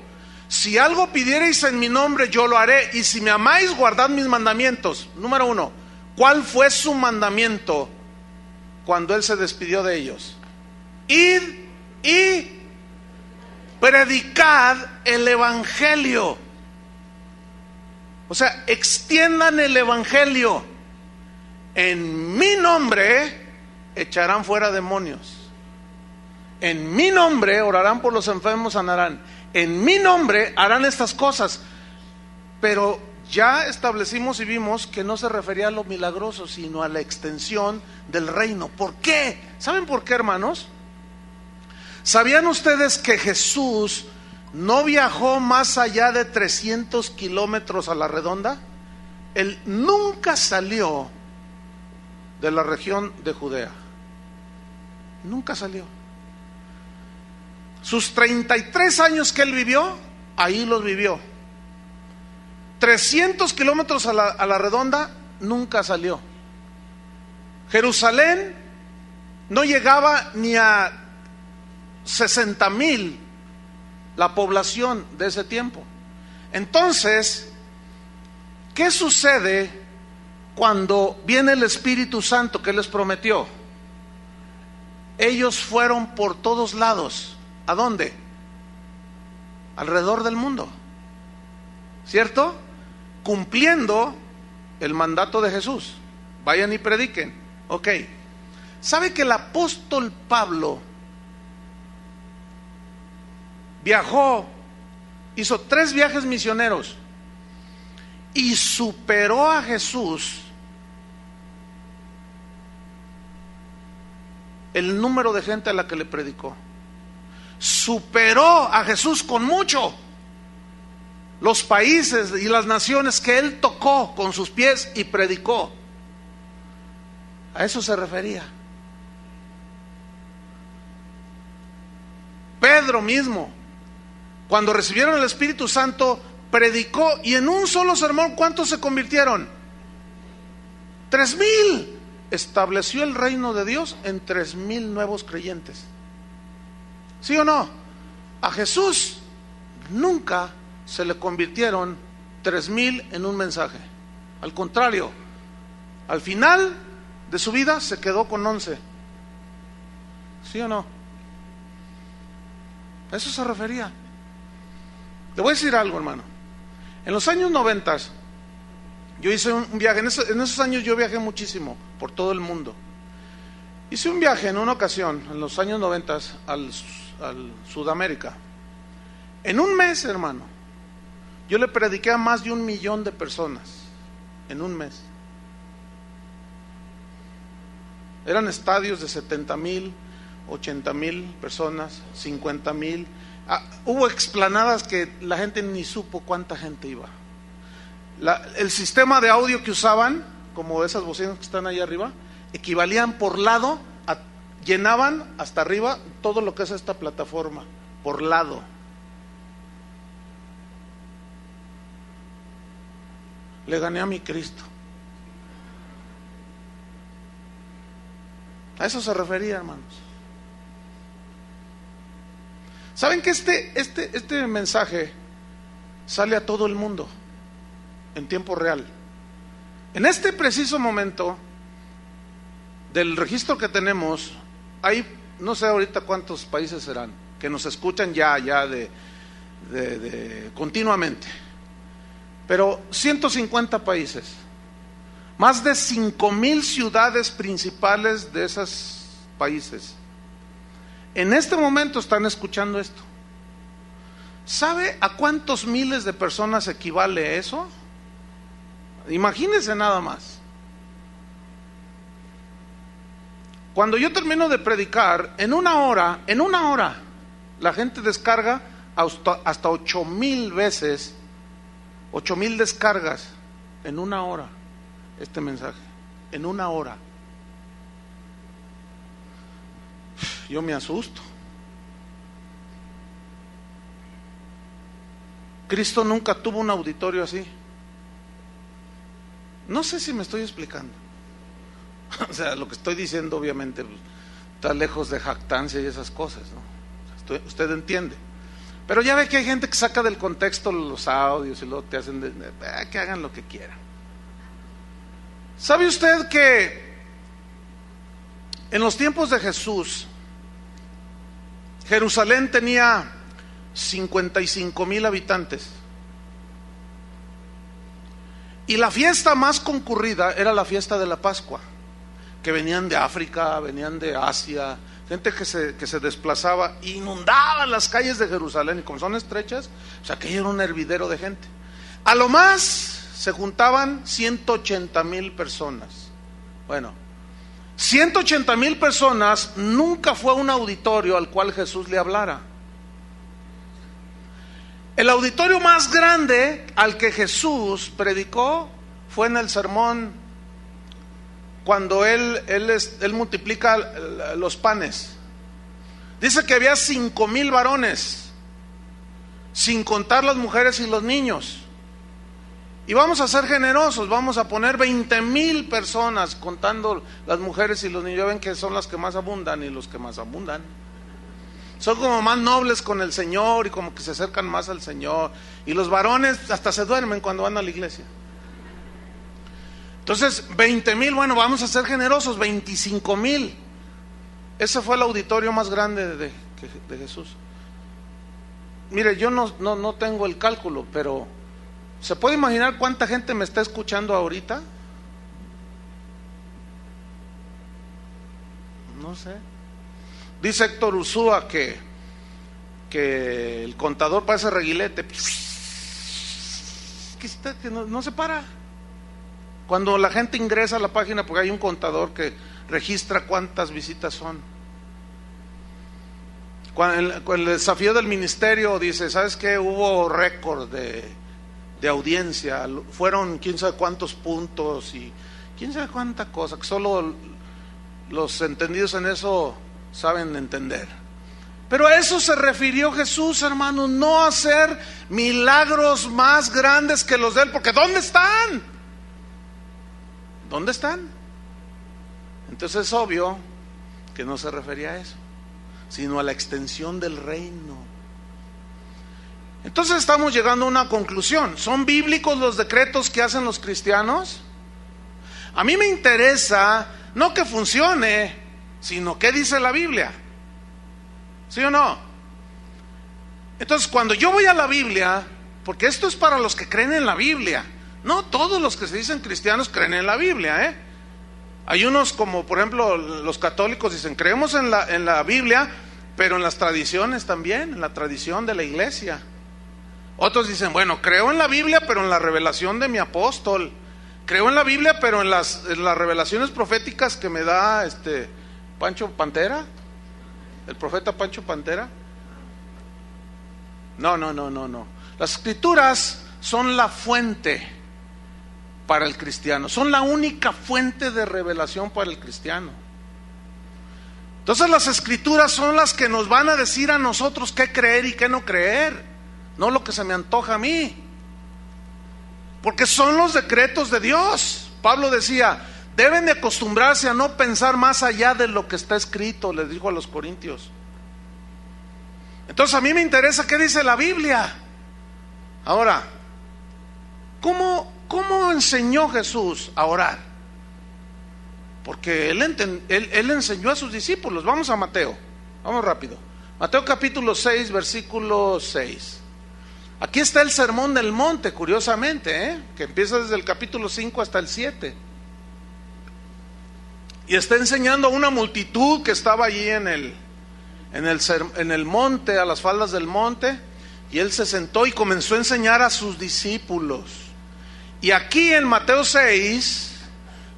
Si algo pidierais en mi nombre, yo lo haré. Y si me amáis, guardad mis mandamientos. Número 1. ¿Cuál fue su mandamiento cuando Él se despidió de ellos? Id y predicad el Evangelio. O sea, extiendan el Evangelio. En mi nombre echarán fuera demonios. En mi nombre orarán por los enfermos, sanarán. En mi nombre harán estas cosas. Pero ya establecimos y vimos que no se refería a lo milagroso, sino a la extensión del reino. ¿Por qué? ¿Saben por qué, hermanos? ¿Sabían ustedes que Jesús no viajó más allá de 300 kilómetros a la redonda? Él nunca salió de la región de Judea. Nunca salió. Sus 33 años que Él vivió, ahí los vivió. 300 kilómetros a la redonda, nunca salió. Jerusalén no llegaba ni a 60,000 la población de ese tiempo. Entonces, ¿qué sucede cuando viene el Espíritu Santo que les prometió? Ellos fueron por todos lados. ¿A dónde? Alrededor del mundo, ¿cierto? Cumpliendo el mandato de Jesús. Vayan y prediquen. Ok. ¿Sabe que el apóstol Pablo viajó, hizo 3 viajes misioneros y superó a Jesús el número de gente a la que le predicó? Superó a Jesús con mucho los países y las naciones que Él tocó con sus pies y predicó. A eso se refería. Pedro mismo, cuando recibieron el Espíritu Santo, predicó, y en un solo sermón, ¿cuántos se convirtieron? 3,000. Estableció el reino de Dios en 3,000 nuevos creyentes. ¿Sí o no? A Jesús nunca se le convirtieron 3,000 en un mensaje. Al contrario, al final de su vida se quedó con 11. ¿Sí o no? A eso se refería. Le voy a decir algo, hermano. En los años 90 yo hice un viaje. En esos años yo viajé muchísimo por todo el mundo. Hice un viaje en una ocasión, en los años 90, al Sudamérica. En un mes, hermano, yo le prediqué a más de 1,000,000 de personas. En un mes. Eran estadios de 70,000, 80,000 personas, 50,000. Hubo explanadas que la gente ni supo cuánta gente iba. El sistema de audio que usaban, como esas bocinas que están ahí arriba, equivalían por lado, llenaban hasta arriba todo lo que es esta plataforma, por lado. le gané a mi Cristo. A eso se refería, hermanos. ¿Saben que este mensaje sale a todo el mundo en tiempo real? En este preciso momento del registro que tenemos, hay no sé ahorita cuántos países serán que nos escuchan ya de continuamente, pero 150 países, más de 5,000 ciudades principales de esos países en este momento están escuchando esto. ¿Sabe a cuántos miles de personas equivale eso? Imagínense nada más. Cuando yo termino de predicar, en una hora, la gente descarga hasta 8,000 veces, 8,000 descargas en una hora este mensaje, en una hora. Yo me asusto. Cristo nunca tuvo un auditorio así. No sé si me estoy explicando. O sea, lo que estoy diciendo obviamente está lejos de jactancia y esas cosas, ¿no? Usted entiende. Pero ya ve que hay gente que saca del contexto los audios y luego te hacen que hagan lo que quieran. ¿Sabe usted que en los tiempos de Jesús, Jerusalén tenía 55,000 habitantes? Y la fiesta más concurrida era la fiesta de la Pascua, que venían de África, venían de Asia, gente que se desplazaba, inundaba las calles de Jerusalén, y como son estrechas, o sea, que era un hervidero de gente. A lo más se juntaban 180,000 personas. Bueno, 180,000 personas nunca fue un auditorio al cual Jesús le hablara. El auditorio más grande al que Jesús predicó fue en el sermón, cuando él multiplica los panes. Dice que había 5,000 varones, sin contar las mujeres y los niños. Y vamos a ser generosos, vamos a poner 20,000 personas, contando las mujeres y los niños. Ya ven que son las que más abundan, y los que más abundan son como más nobles con el Señor y como que se acercan más al Señor. Y los varones hasta se duermen cuando van a la iglesia. Entonces 20,000, bueno, vamos a ser generosos, 25,000. Ese fue el auditorio más grande de Jesús. Mire, yo no tengo el cálculo, pero ¿se puede imaginar cuánta gente me está escuchando ahorita? No sé. Dice Héctor Ursúa que el contador parece reguilete, que no se para. Cuando la gente ingresa a la página, porque hay un contador que registra cuántas visitas son. Cuando el desafío del ministerio dice, ¿sabes qué? Hubo récord de audiencia, fueron quién sabe cuántos puntos y quién sabe cuánta cosa, que solo los entendidos en eso saben entender. Pero a eso se refirió Jesús, hermanos, no a hacer milagros más grandes que los de él, porque ¿dónde están? ¿Dónde están? Entonces es obvio que no se refería a eso, sino a la extensión del reino. Entonces estamos llegando a una conclusión. ¿Son bíblicos los decretos que hacen los cristianos? A mí me interesa no que funcione, sino qué dice la Biblia. ¿Sí o no? Entonces cuando yo voy a la Biblia, porque esto es para los que creen en la Biblia, no todos los que se dicen cristianos creen en la Biblia, Hay unos, como por ejemplo los católicos, dicen creemos en la Biblia, pero en las tradiciones también, en la tradición de la iglesia. Otros dicen, bueno, creo en la Biblia, pero en la revelación de mi apóstol. Creo en la Biblia, pero en las revelaciones proféticas que me da Pancho Pantera, el profeta Pancho Pantera. No. Las escrituras son la fuente para el cristiano, son la única fuente de revelación para el cristiano. Entonces las escrituras son las que nos van a decir a nosotros qué creer y qué no creer, no lo que se me antoja a mí. porque son los decretos de Dios. Pablo decía, deben de acostumbrarse a no pensar más allá de lo que está escrito, les dijo a los corintios. Entonces a mí me interesa qué dice la Biblia. Ahora, ¿cómo enseñó Jesús a orar? Porque él enseñó a sus discípulos. Vamos a Mateo, vamos rápido. Mateo capítulo 6, versículo 6. Aquí está el sermón del monte, curiosamente, que empieza desde el capítulo 5 hasta el 7. Y está enseñando a una multitud que estaba allí en el monte, a las faldas del monte. Y él se sentó y comenzó a enseñar a sus discípulos. Y aquí en Mateo 6,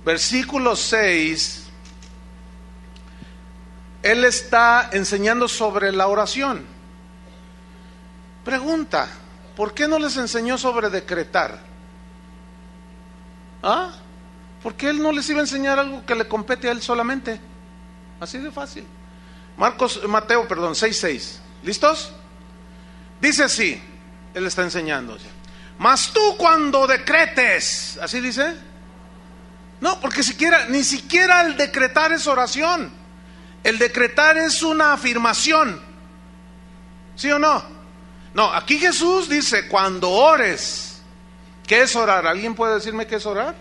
versículo 6, él está enseñando sobre la oración. Pregunta, ¿por qué no les enseñó sobre decretar? ¿Por qué él no les iba a enseñar algo que le compete a él solamente? Así de fácil. Mateo 6:6. ¿Listos? Dice así, él está enseñando. Mas tú cuando decretes, ¿así dice? No, porque ni siquiera el decretar es oración. El decretar es una afirmación. ¿Sí o no? No, aquí Jesús dice, cuando ores. ¿Qué es orar? ¿Alguien puede decirme qué es orar?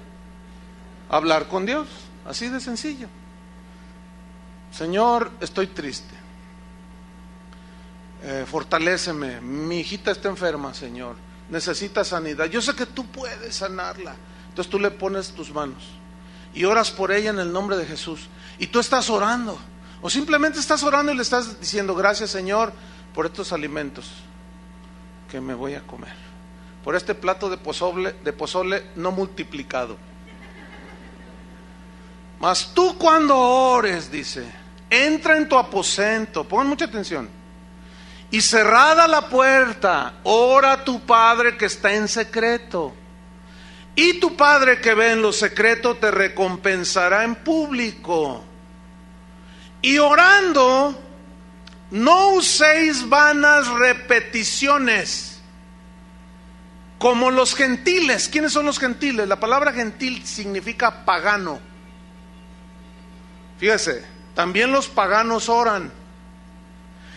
Hablar con Dios, así de sencillo. Señor, estoy triste. Fortaléceme, mi hijita está enferma, Señor, necesita sanidad, yo sé que tú puedes sanarla. Entonces tú le pones tus manos y oras por ella en el nombre de Jesús. Y tú estás orando, o simplemente estás orando y le estás diciendo, gracias Señor por estos alimentos que me voy a comer, por este plato de pozole no multiplicado. Mas tú cuando ores, dice, entra en tu aposento, pongan mucha atención, y cerrada la puerta, ora a tu Padre que está en secreto, y tu Padre que ve en lo secreto te recompensará en público. Y orando, no uséis vanas repeticiones, como los gentiles. ¿Quiénes son los gentiles? La palabra gentil significa pagano. Fíjese, también los paganos oran.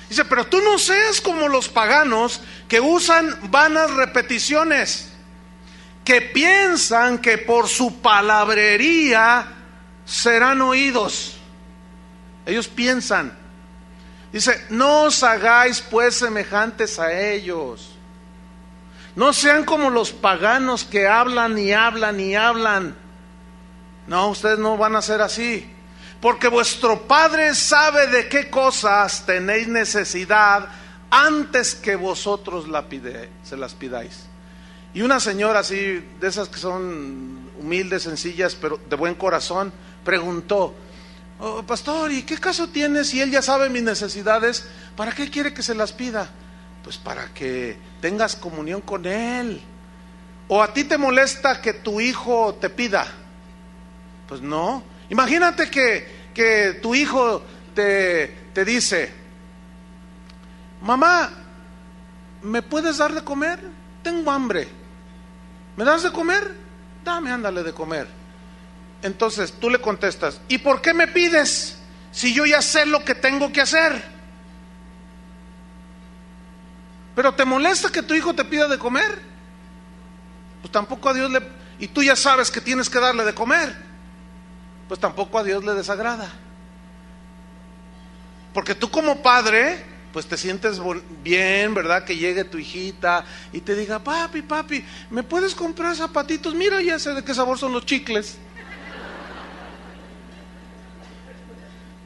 Dice, pero tú no seas como los paganos que usan vanas repeticiones, que piensan que por su palabrería serán oídos. Ellos piensan. Dice, no os hagáis pues semejantes a ellos. No sean como los paganos que hablan y hablan y hablan. No, ustedes no van a ser así. Porque vuestro Padre sabe de qué cosas tenéis necesidad antes que vosotros se las pidáis. Y una señora así, de esas que son humildes, sencillas, pero de buen corazón, preguntó, pastor, ¿y qué caso tiene si él ya sabe mis necesidades? ¿Para qué quiere que se las pida? Pues para que tengas comunión con él. ¿O a ti te molesta que tu hijo te pida? Pues no. Imagínate que tu hijo te dice, mamá, ¿me puedes dar de comer? Tengo hambre. ¿Me das de comer? Dame, ándale de comer. Entonces tú le contestas, ¿y por qué me pides si yo ya sé lo que tengo que hacer? ¿Pero te molesta que tu hijo te pida de comer? Pues tampoco a Dios y tú ya sabes que tienes que darle de comer. Pues tampoco a Dios le desagrada. Porque tú como padre, pues te sientes bien, ¿verdad? Que llegue tu hijita y te diga, papi, ¿me puedes comprar zapatitos? Mira, ya sé de qué sabor son los chicles.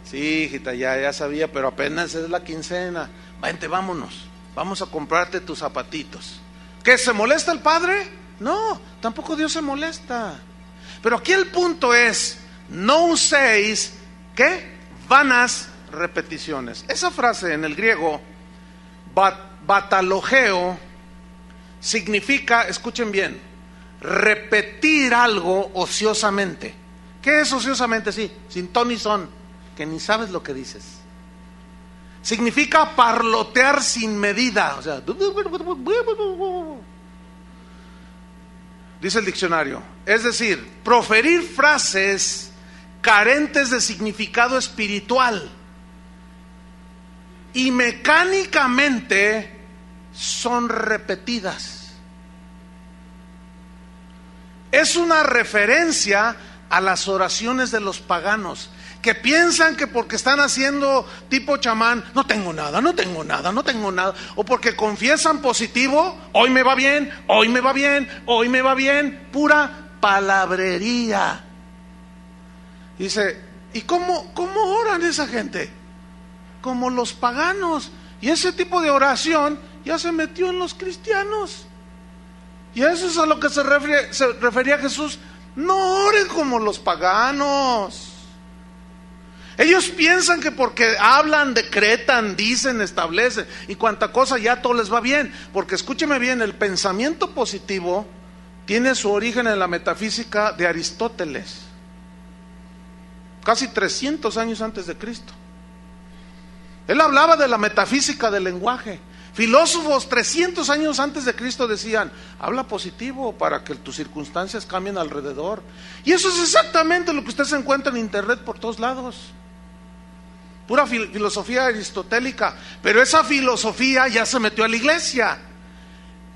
Sí, hijita, ya sabía, pero apenas es la quincena. Vente, vámonos, vamos a comprarte tus zapatitos. ¿Qué, se molesta el padre? No, tampoco Dios se molesta. Pero aquí el punto es, no uséis, ¿qué? Vanas repeticiones. Esa frase en el griego, batalogeo, significa, escuchen bien, repetir algo ociosamente. ¿Qué es ociosamente? Sí, sin ton ni son, que ni sabes lo que dices. Significa parlotear sin medida, o sea, dice el diccionario, es decir, proferir frases carentes de significado espiritual y mecánicamente son repetidas. Es una referencia a las oraciones de los paganos, que piensan que porque están haciendo tipo chamán, no tengo nada, no tengo nada, no tengo nada, o porque confiesan positivo, hoy me va bien, hoy me va bien, hoy me va bien, pura palabrería. Dice, ¿y cómo oran esa gente? Como los paganos. Y ese tipo de oración ya se metió en los cristianos. Y eso es a lo que se refería Jesús. No oren como los paganos. Ellos piensan que porque hablan, decretan, dicen, establecen y cuanta cosa ya todo les va bien. Porque escúcheme bien, el pensamiento positivo tiene su origen en la metafísica de Aristóteles, casi 300 años antes de Cristo. Él hablaba de la metafísica del lenguaje. Filósofos 300 años antes de Cristo decían, habla positivo para que tus circunstancias cambien alrededor. Y eso es exactamente lo que usted se encuentra en internet por todos lados. Pura filosofía aristotélica. Pero esa filosofía ya se metió a la iglesia.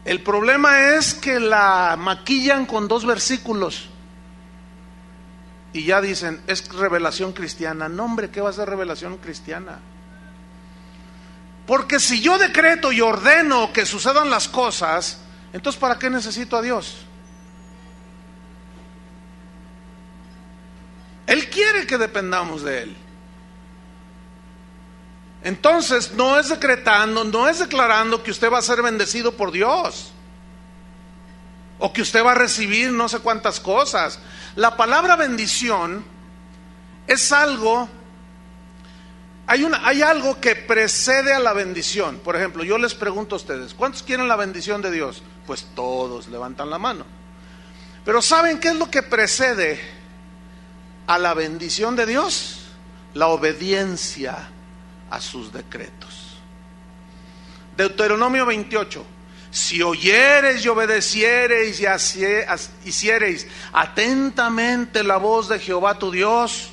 El problema es que la maquillan con 2 versículos y ya dicen, es revelación cristiana. No, hombre, ¿qué va a ser revelación cristiana? Porque si yo decreto y ordeno que sucedan las cosas, entonces ¿para qué necesito a Dios? Él quiere que dependamos de Él. Entonces no es decretando, no es declarando que usted va a ser bendecido por Dios, o que usted va a recibir no sé cuántas cosas. La palabra bendición es algo, hay algo que precede a la bendición. Por ejemplo, yo les pregunto a ustedes, ¿cuántos quieren la bendición de Dios? Pues todos levantan la mano. Pero ¿saben qué es lo que precede a la bendición de Dios? La obediencia a sus decretos. Deuteronomio 28. Si oyereis y obedeciereis y hiciereis atentamente la voz de Jehová tu Dios,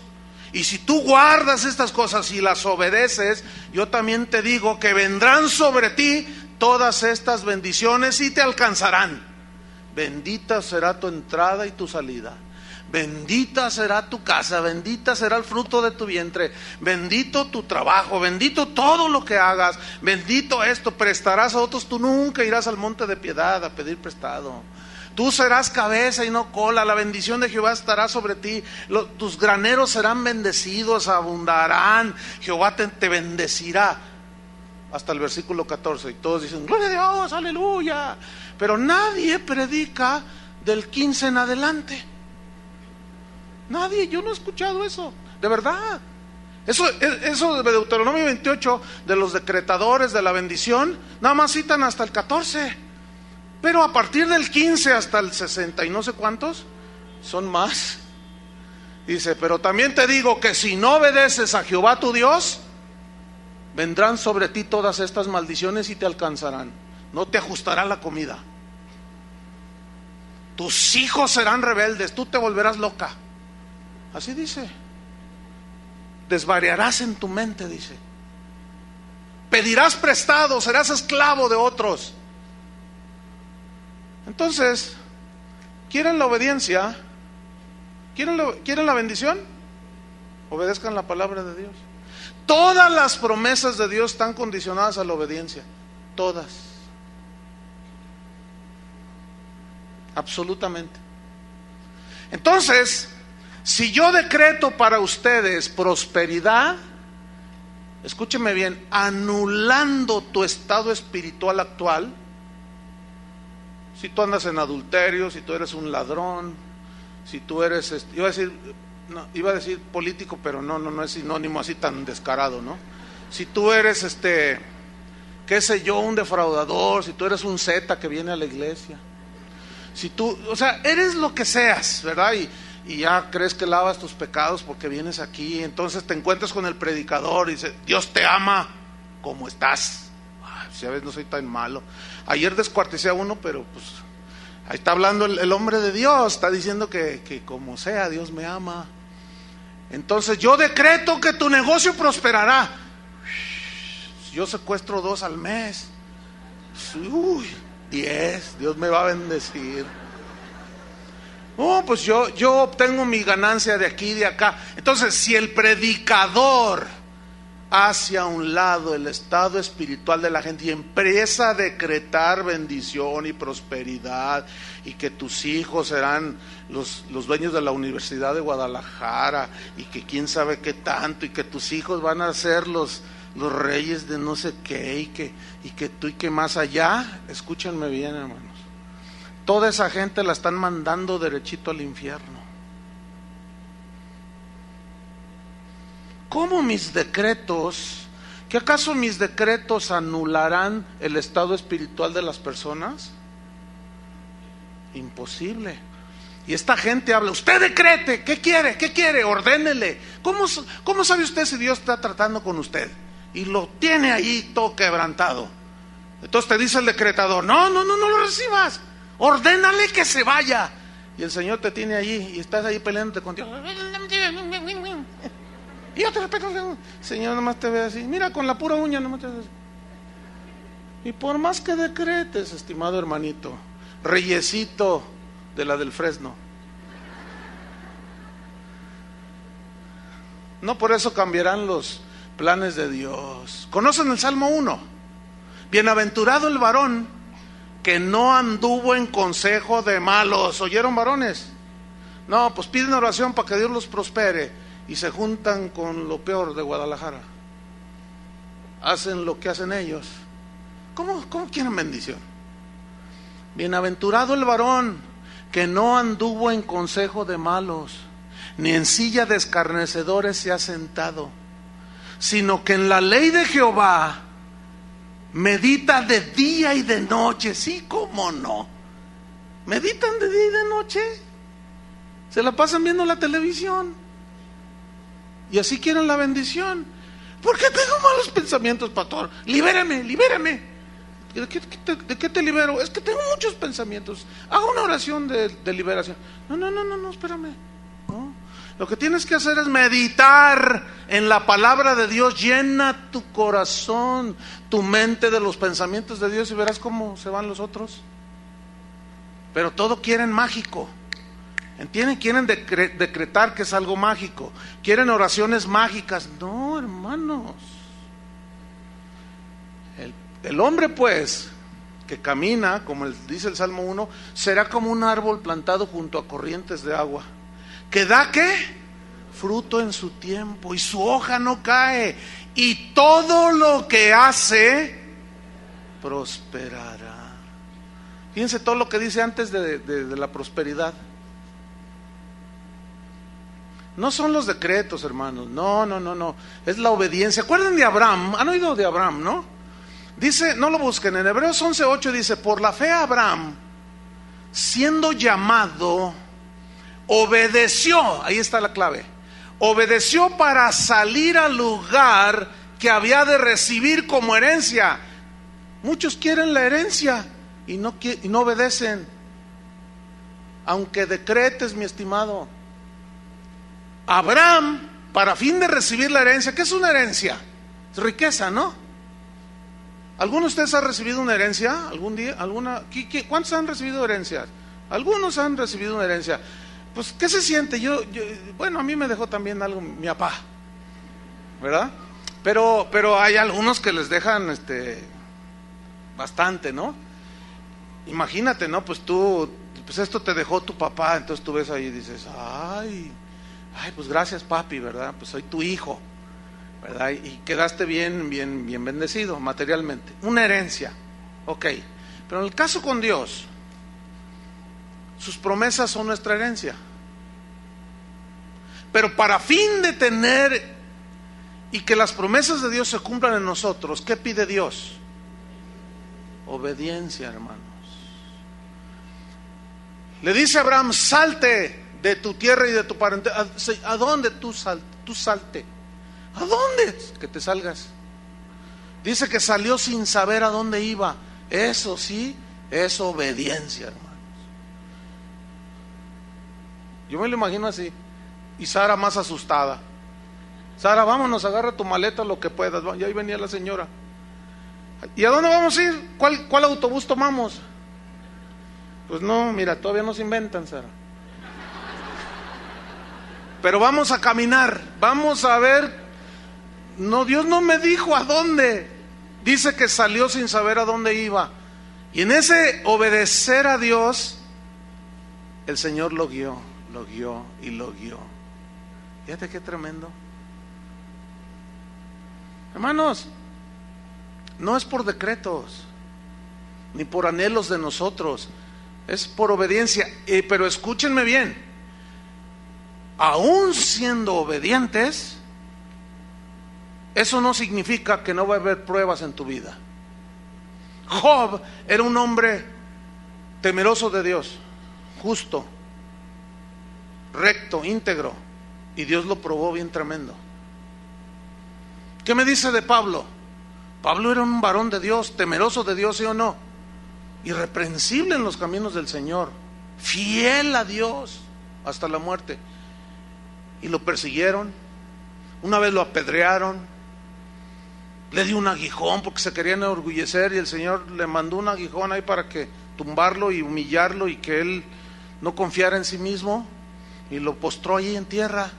y si tú guardas estas cosas y las obedeces, yo también te digo que vendrán sobre ti todas estas bendiciones y te alcanzarán. Bendita será tu entrada y tu salida. Bendita será tu casa, bendita será el fruto de tu vientre, bendito tu trabajo, bendito todo lo que hagas, bendito esto, prestarás a otros, tú nunca irás al monte de piedad a pedir prestado. Tú serás cabeza y no cola, la bendición de Jehová estará sobre ti, tus graneros serán bendecidos, abundarán, Jehová te bendecirá. Hasta el versículo 14, y todos dicen, gloria a Dios, aleluya. Pero nadie predica del 15 en adelante. Nadie, yo no he escuchado eso, de verdad. Eso de Deuteronomio 28, de los decretadores de la bendición, nada más citan hasta el 14. Pero a partir del 15 hasta el 60 y no sé cuántos, son más. Dice, pero también te digo que si no obedeces a Jehová tu Dios, vendrán sobre ti todas estas maldiciones y te alcanzarán. No te ajustará la comida. Tus hijos serán rebeldes, tú te volverás loca. Así dice. Desvariarás en tu mente, dice. Pedirás prestado, serás esclavo de otros. Entonces, ¿quieren la obediencia? ¿Quieren la bendición? Obedezcan la palabra de Dios. Todas las promesas de Dios están condicionadas a la obediencia. Todas. Absolutamente. Entonces, si yo decreto para ustedes prosperidad, escúcheme bien, anulando tu estado espiritual actual, si tú andas en adulterio, si tú eres un ladrón, si tú eres, iba a decir político, pero no es sinónimo así tan descarado, ¿no? Si tú eres qué sé yo, un defraudador, si tú eres un zeta que viene a la iglesia, si tú, o sea, eres lo que seas, ¿verdad? Y ya crees que lavas tus pecados porque vienes aquí, entonces te encuentras con el predicador y dice, Dios te ama como estás. Ay, si a veces no soy tan malo. Ayer descuarticé a uno, pero pues Ahí está hablando el hombre de Dios, está diciendo que como sea, Dios me ama. Entonces yo decreto que tu negocio prosperará. Yo secuestro 2 al mes. 10, Dios me va a bendecir. Pues yo obtengo mi ganancia de aquí y de acá. Entonces, si el predicador hace a un lado el estado espiritual de la gente y empieza a decretar bendición y prosperidad, y que tus hijos serán los dueños de la Universidad de Guadalajara, y que quién sabe qué tanto, y que tus hijos van a ser los reyes de no sé qué, y que tú y que más allá, escúchenme bien, hermanos, toda esa gente la están mandando derechito al infierno. ¿Cómo mis decretos? ¿Que acaso mis decretos anularán el estado espiritual de las personas? Imposible. Y esta gente habla, usted decrete, ¿qué quiere? ¿Qué quiere? Ordénele. ¿Cómo sabe usted si Dios está tratando con usted? Y lo tiene ahí todo quebrantado. Entonces te dice el decretador, no lo recibas, ordénale que se vaya. Y el Señor te tiene allí y estás ahí peleándote con Dios. Y yo te respeto, Señor, nomás te ve así, mira, con la pura uña nomás te ve así. Y por más que decretes, estimado hermanito, reyesito de la del Fresno, no por eso cambiarán los planes de Dios. ¿Conocen el Salmo 1? Bienaventurado el varón que no anduvo en consejo de malos. ¿Oyeron, varones? No, pues piden oración para que Dios los prospere y se juntan con lo peor de Guadalajara. Hacen lo que hacen ellos. ¿Cómo quieren bendición? Bienaventurado el varón que no anduvo en consejo de malos, ni en silla de escarnecedores se ha sentado, sino que en la ley de Jehová medita de día y de noche. Sí, cómo no. ¿Meditan de día y de noche? Se la pasan viendo la televisión y así quieren la bendición. ¿Por qué tengo malos pensamientos, pastor? Libérame. ¿De qué te libero? Es que tengo muchos pensamientos. Hago una oración de liberación. No, espérame. No. Lo que tienes que hacer es meditar en la palabra de Dios. Llena tu corazón, tu mente de los pensamientos de Dios y verás cómo se van los otros. Pero todo quieren mágico. ¿Entienden? Quieren decretar que es algo mágico. Quieren oraciones mágicas. No, hermanos. El hombre, pues, que camina, como dice el Salmo 1, será como un árbol plantado junto a corrientes de agua, que da ¿qué? Fruto en su tiempo, y su hoja no cae, y todo lo que hace prosperará. Fíjense todo lo que dice antes de la prosperidad. No son los decretos, hermanos, no, es la obediencia. ¿Acuerdan de Abraham? ¿Han oído de Abraham, no? Dice, no lo busquen, en Hebreos 11:8 dice, por la fe Abraham, siendo llamado, obedeció, ahí está la clave, obedeció para salir al lugar que había de recibir como herencia. Muchos quieren la herencia y no obedecen, aunque decretes, mi estimado. Abraham, para fin de recibir la herencia, ¿qué es una herencia? Es riqueza, ¿no? ¿Alguno de ustedes ha recibido una herencia algún día? ¿Cuántos han recibido herencias? Algunos han recibido una herencia. Pues, ¿qué se siente? Bueno, a mí me dejó también algo mi papá, ¿verdad? Pero hay algunos que les dejan bastante, ¿no? Imagínate, ¿no? Pues esto te dejó tu papá, entonces tú ves ahí y dices, ay, pues gracias, papi, ¿verdad? Pues soy tu hijo, ¿verdad? Y quedaste bien bendecido materialmente. Una herencia, ok. Pero en el caso con Dios, sus promesas son nuestra herencia. Pero para fin de tener y que las promesas de Dios se cumplan en nosotros, ¿qué pide Dios? Obediencia, hermanos. Le dice a Abraham, salte de tu tierra y de tu parentela. ¿A dónde tú salte? ¿A dónde? Que te salgas. Dice que salió sin saber a dónde iba. Eso sí, es obediencia, hermanos. Yo me lo imagino así. Y Sara más asustada. Sara, vámonos, agarra tu maleta lo que puedas. Y ahí venía la señora. ¿Y a dónde vamos a ir? ¿Cuál autobús tomamos? Pues no, mira, todavía no se inventan, Sara. Pero vamos a caminar, vamos a ver. No, Dios no me dijo a dónde. Dice que salió sin saber a dónde iba. Y en ese obedecer a Dios, el Señor lo guió y lo guió. Fíjate qué tremendo. Hermanos, no es por decretos, ni por anhelos de nosotros, es por obediencia. Pero escúchenme bien, aún siendo obedientes, eso no significa que no va a haber pruebas en tu vida. Job era un hombre temeroso de Dios, justo, recto, íntegro, y Dios lo probó bien tremendo. ¿Qué me dice de Pablo? Pablo era un varón de Dios, temeroso de Dios, ¿sí o no? Irreprensible en los caminos del Señor, fiel a Dios hasta la muerte. Y lo persiguieron, una vez lo apedrearon, le dio un aguijón porque se querían enorgullecer, y el Señor le mandó un aguijón ahí para que tumbarlo y humillarlo, y que él no confiara en sí mismo, y lo postró allí en tierra,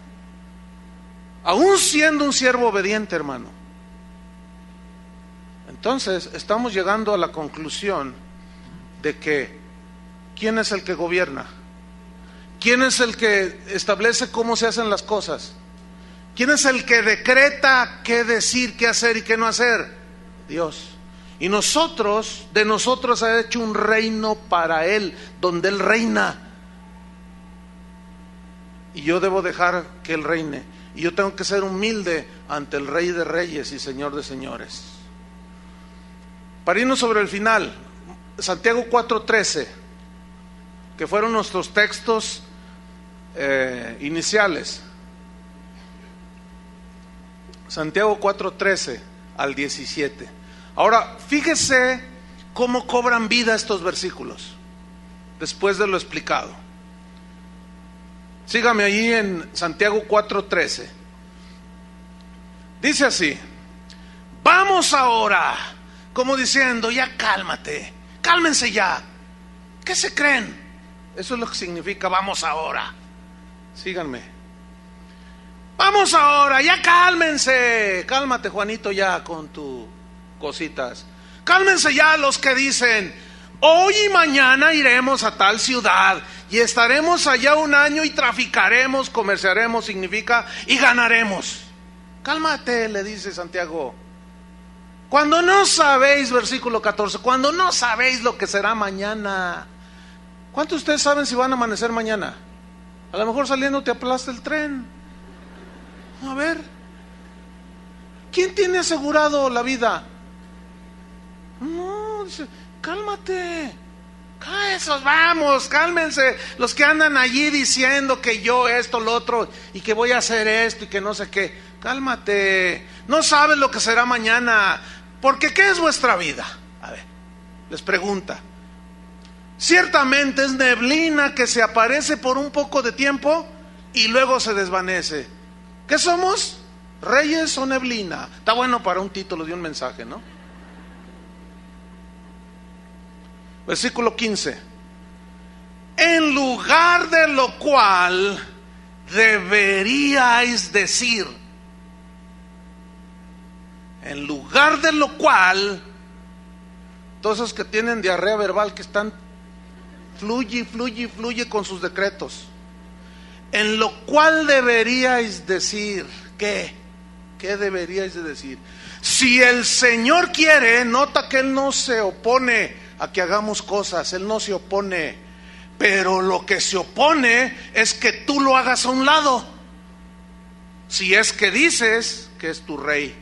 aún siendo un siervo obediente, hermano. Entonces estamos llegando a la conclusión de que ¿quién es el que gobierna? ¿Quién es el que establece cómo se hacen las cosas? ¿Quién es el que decreta qué decir, qué hacer y qué no hacer? Dios. Y nosotros, de nosotros ha hecho un reino para Él, donde Él reina. Y yo debo dejar que Él reine. Y yo tengo que ser humilde ante el Rey de Reyes y Señor de Señores. Para irnos sobre el final, Santiago 4:13, que fueron nuestros textos iniciales. Santiago 4:13 al 17. Ahora, fíjese cómo cobran vida estos versículos, después de lo explicado. Sígame allí en Santiago 4:13. Dice así: vamos ahora, como diciendo, ya cálmate, cálmense ya. ¿Qué se creen? Eso es lo que significa vamos ahora. Síganme. Vamos ahora, ya cálmense. Cálmate, Juanito, ya con tus cositas. Cálmense ya los que dicen, hoy y mañana iremos a tal ciudad y estaremos allá un año y traficaremos, comerciaremos, significa, y ganaremos. Cálmate, le dice Santiago. Cuando no sabéis, versículo 14, cuando no sabéis lo que será mañana. ¿Cuántos de ustedes saben si van a amanecer mañana? A lo mejor saliendo te aplasta el tren. A ver, ¿quién tiene asegurado la vida? No, dice, cálmate. Esos, vamos, cálmense. Los que andan allí diciendo que yo esto, lo otro, y que voy a hacer esto y que no sé qué. Cálmate. No sabes lo que será mañana. Porque ¿qué es vuestra vida? A ver, les pregunta. Ciertamente es neblina que se aparece por un poco de tiempo y luego se desvanece. ¿Qué somos? ¿Reyes o neblina? Está bueno para un título de un mensaje, ¿no? Versículo 15. En lugar de lo cual deberíais decir. En lugar de lo cual, todos esos que tienen diarrea verbal, que están fluye con sus decretos. En lo cual deberíais decir, ¿qué? ¿Qué deberíais de decir? Si el Señor quiere, nota que Él no se opone a que hagamos cosas, Él no se opone, pero lo que se opone es que tú lo hagas a un lado, si es que dices que es tu rey.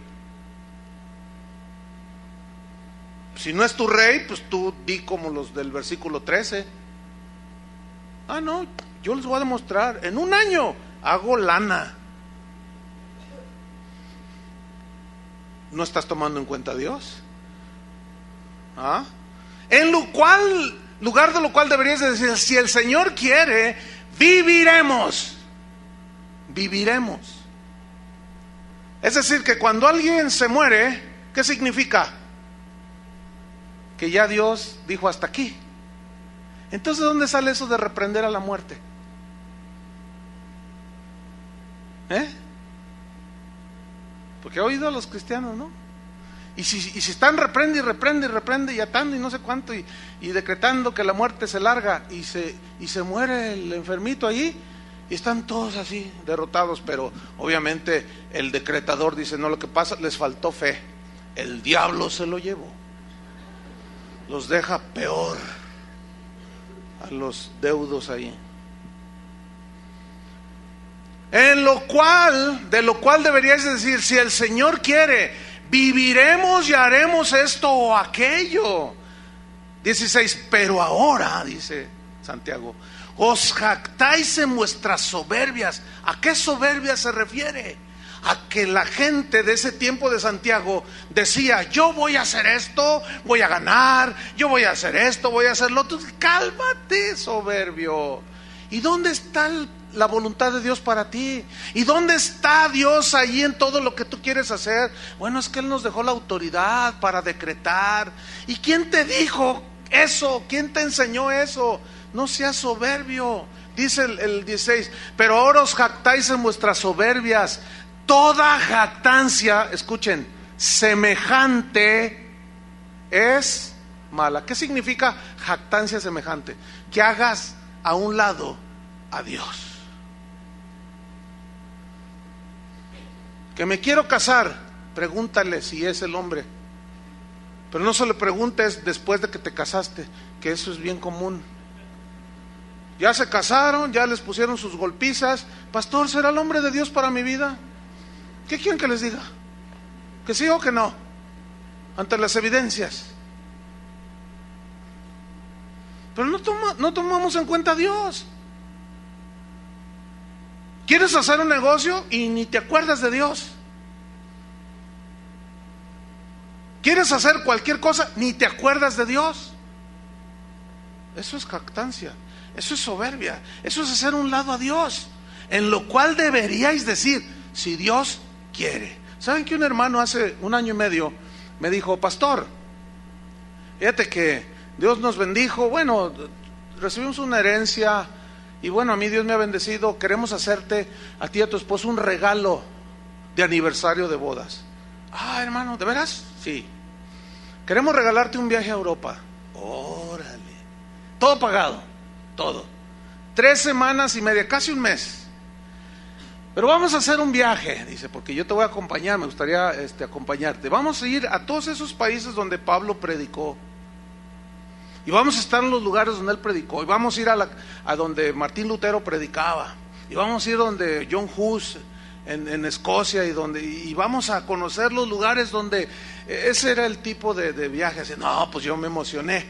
Si no es tu rey, pues tú di como los del versículo 13. Ah, no, yo les voy a demostrar, en un año hago lana. ¿No estás tomando en cuenta a Dios? ¿Ah? En lo cual, lugar de lo cual deberías de decir, si el Señor quiere, viviremos. Viviremos. Es decir, que cuando alguien se muere, ¿qué significa? Que ya Dios dijo hasta aquí. Entonces, ¿dónde sale eso de reprender a la muerte? Porque he oído a los cristianos, ¿no? Y si están reprende y atando y no sé cuánto y decretando que la muerte se larga y se muere el enfermito ahí y están todos así derrotados, pero obviamente el decretador dice, no, lo que pasa, les faltó fe, el diablo se lo llevó, los deja peor a los deudos ahí. De lo cual deberíais decir, si el Señor quiere, viviremos y haremos esto o aquello. 16, pero ahora, dice Santiago, os jactáis en vuestras soberbias. ¿A qué soberbia se refiere? A que la gente de ese tiempo de Santiago decía, yo voy a hacer esto, voy a ganar, yo voy a hacer esto, voy a hacer lo otro. Cálmate, soberbio. ¿Y dónde está la voluntad de Dios para ti? ¿Y dónde está Dios allí en todo lo que tú quieres hacer? Bueno, es que Él nos dejó la autoridad para decretar. ¿Y quién te dijo eso? ¿Quién te enseñó eso? No seas soberbio. Dice el 16, pero ahora os jactáis en vuestras soberbias. Toda jactancia, escuchen, semejante es mala. ¿Qué significa jactancia semejante? Que hagas a un lado a Dios. Que me quiero casar, pregúntale si es el hombre. Pero no se le preguntes después de que te casaste, que eso es bien común. Ya se casaron, ya les pusieron sus golpizas. Pastor, ¿será el hombre de Dios para mi vida? ¿Qué quieren que les diga? ¿Que sí o que no? Ante las evidencias. Pero no tomamos en cuenta a Dios. ¿Quieres hacer un negocio y ni te acuerdas de Dios? ¿Quieres hacer cualquier cosa? Ni te acuerdas de Dios. Eso es jactancia, eso es soberbia, eso es hacer un lado a Dios. En lo cual deberíais decir, si Dios quiere. ¿Saben que un hermano hace 1 año y medio me dijo, pastor, fíjate que Dios nos bendijo, bueno, recibimos una herencia y bueno, a mí Dios me ha bendecido, queremos hacerte a ti y a tu esposo un regalo de aniversario de bodas. Ah, hermano, ¿de veras? Sí. Queremos regalarte un viaje a Europa. Órale. Todo pagado, todo. 3 semanas y media, casi un mes. Pero vamos a hacer un viaje, dice, porque yo te voy a acompañar, me gustaría acompañarte. Vamos a ir a todos esos países donde Pablo predicó. Y vamos a estar en los lugares donde él predicó. Y vamos a ir a donde Martín Lutero predicaba. Y vamos a ir donde John Hus en Escocia. Y vamos a conocer los lugares donde... Ese era el tipo de viaje. Así, no, pues yo me emocioné.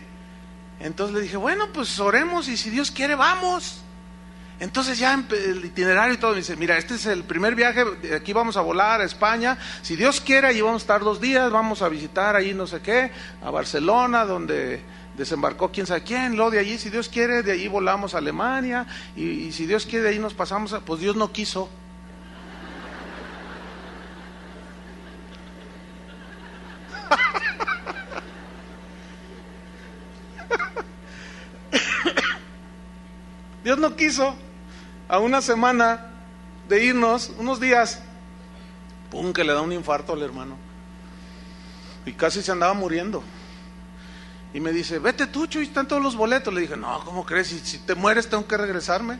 Entonces le dije, bueno, pues oremos y si Dios quiere, vamos. Entonces ya el itinerario y todo, me dice, mira, este es el primer viaje, de aquí vamos a volar a España, si Dios quiere, allí vamos a estar 2 días, vamos a visitar ahí no sé qué, a Barcelona, donde desembarcó quién sabe quién, luego de allí, si Dios quiere, de allí volamos a Alemania, y si Dios quiere, de ahí nos pasamos, pues Dios no quiso. Dios no quiso. A 1 semana de irnos, unos días, pum, que le da un infarto al hermano y casi se andaba muriendo. Y me dice, vete tú, Chuy, están todos los boletos. Le dije, no, ¿cómo crees? Si te mueres tengo que regresarme.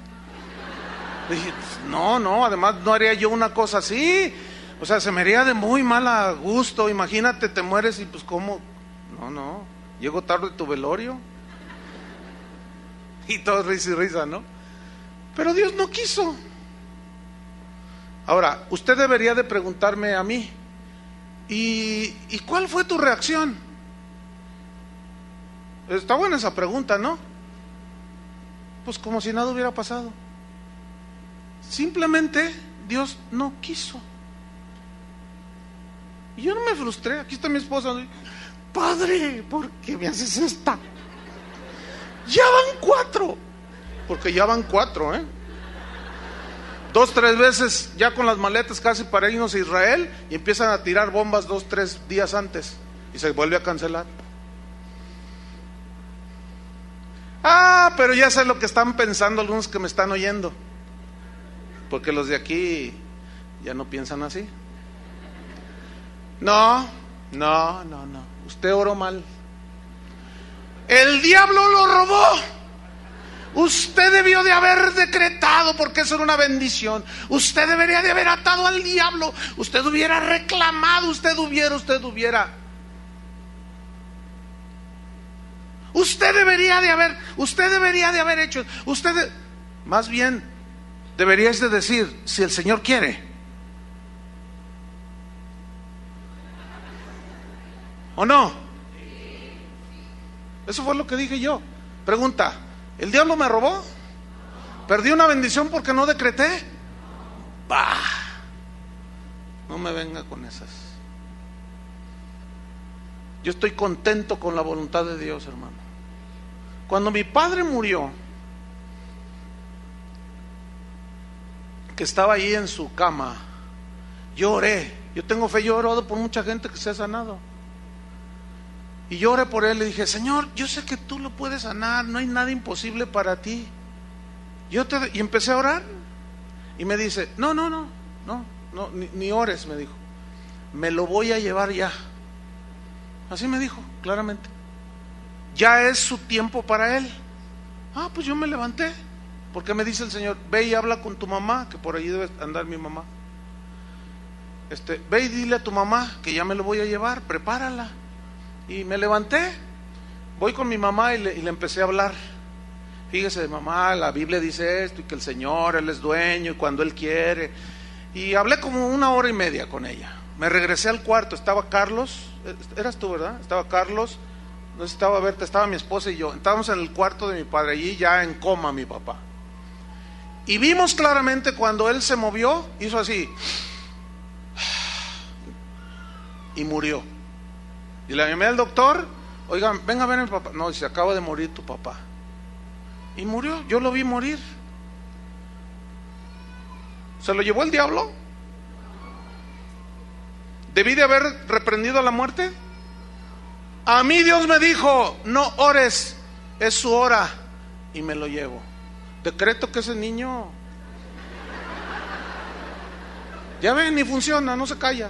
Le dije, no, además no haría yo una cosa así. O sea, se me haría de muy mal gusto. Imagínate, te mueres y pues cómo. No, llego tarde a tu velorio. Y todo risa y risa, ¿no? Pero Dios no quiso. Ahora, usted debería de preguntarme a mí, ¿y cuál fue tu reacción? Está buena esa pregunta, ¿no? Pues como si nada hubiera pasado. Simplemente Dios no quiso. Y yo no me frustré. Aquí está mi esposa. Padre, ¿por qué me haces esta? Ya van 4. Porque ya van 4, 2, 3 veces ya con las maletas casi para irnos a Israel, y empiezan a tirar bombas 2, 3 días antes y se vuelve a cancelar. Pero ya sé lo que están pensando algunos que me están oyendo, porque los de aquí ya no piensan así. No, usted oró mal. El diablo lo robó. Usted debió de haber decretado, porque eso era una bendición. Usted debería de haber atado al diablo. Usted hubiera reclamado, usted hubiera. Usted debería de haber hecho. Más bien, deberíais de decir, si el Señor quiere. ¿O no? Eso fue lo que dije yo. Pregunta: ¿el diablo me robó? ¿Perdí una bendición porque no decreté? Bah, no me venga con esas. Yo estoy contento con la voluntad de Dios, hermano. Cuando mi padre murió, que estaba ahí en su cama, yo oré. Yo tengo fe, yo he orado por mucha gente que se ha sanado. Y yo oré por él, le dije: Señor, yo sé que tú lo puedes sanar, no hay nada imposible para ti. Y empecé a orar, y me dice: no, ni ores, me dijo. Me lo voy a llevar ya. Así me dijo, claramente. Ya es su tiempo para él. Pues yo me levanté, porque me dice el Señor: ve y habla con tu mamá, que por allí debe andar mi mamá. Ve y dile a tu mamá que ya me lo voy a llevar, prepárala. Y me levanté, voy con mi mamá y le empecé a hablar. Fíjese, mamá, la Biblia dice esto, y que el Señor, Él es dueño, y cuando Él quiere. Y hablé como 1 hora y media con ella. Me regresé al cuarto, estaba Carlos, eras tú, ¿verdad? Estaba Carlos, no estaba Berta, estaba mi esposa y yo. Estábamos en el cuarto de mi padre, allí ya en coma mi papá. Y vimos claramente cuando él se movió, hizo así, y murió. Y le llamé al doctor: oigan, venga a ver a mi papá. No, se acaba de morir tu papá. Y murió, yo lo vi morir. ¿Se lo llevó el diablo? ¿Debí de haber reprendido a la muerte? A mí Dios me dijo: no ores, es su hora. Y me lo llevo. Decreto que ese niño, ya ven, ni funciona, no se calla.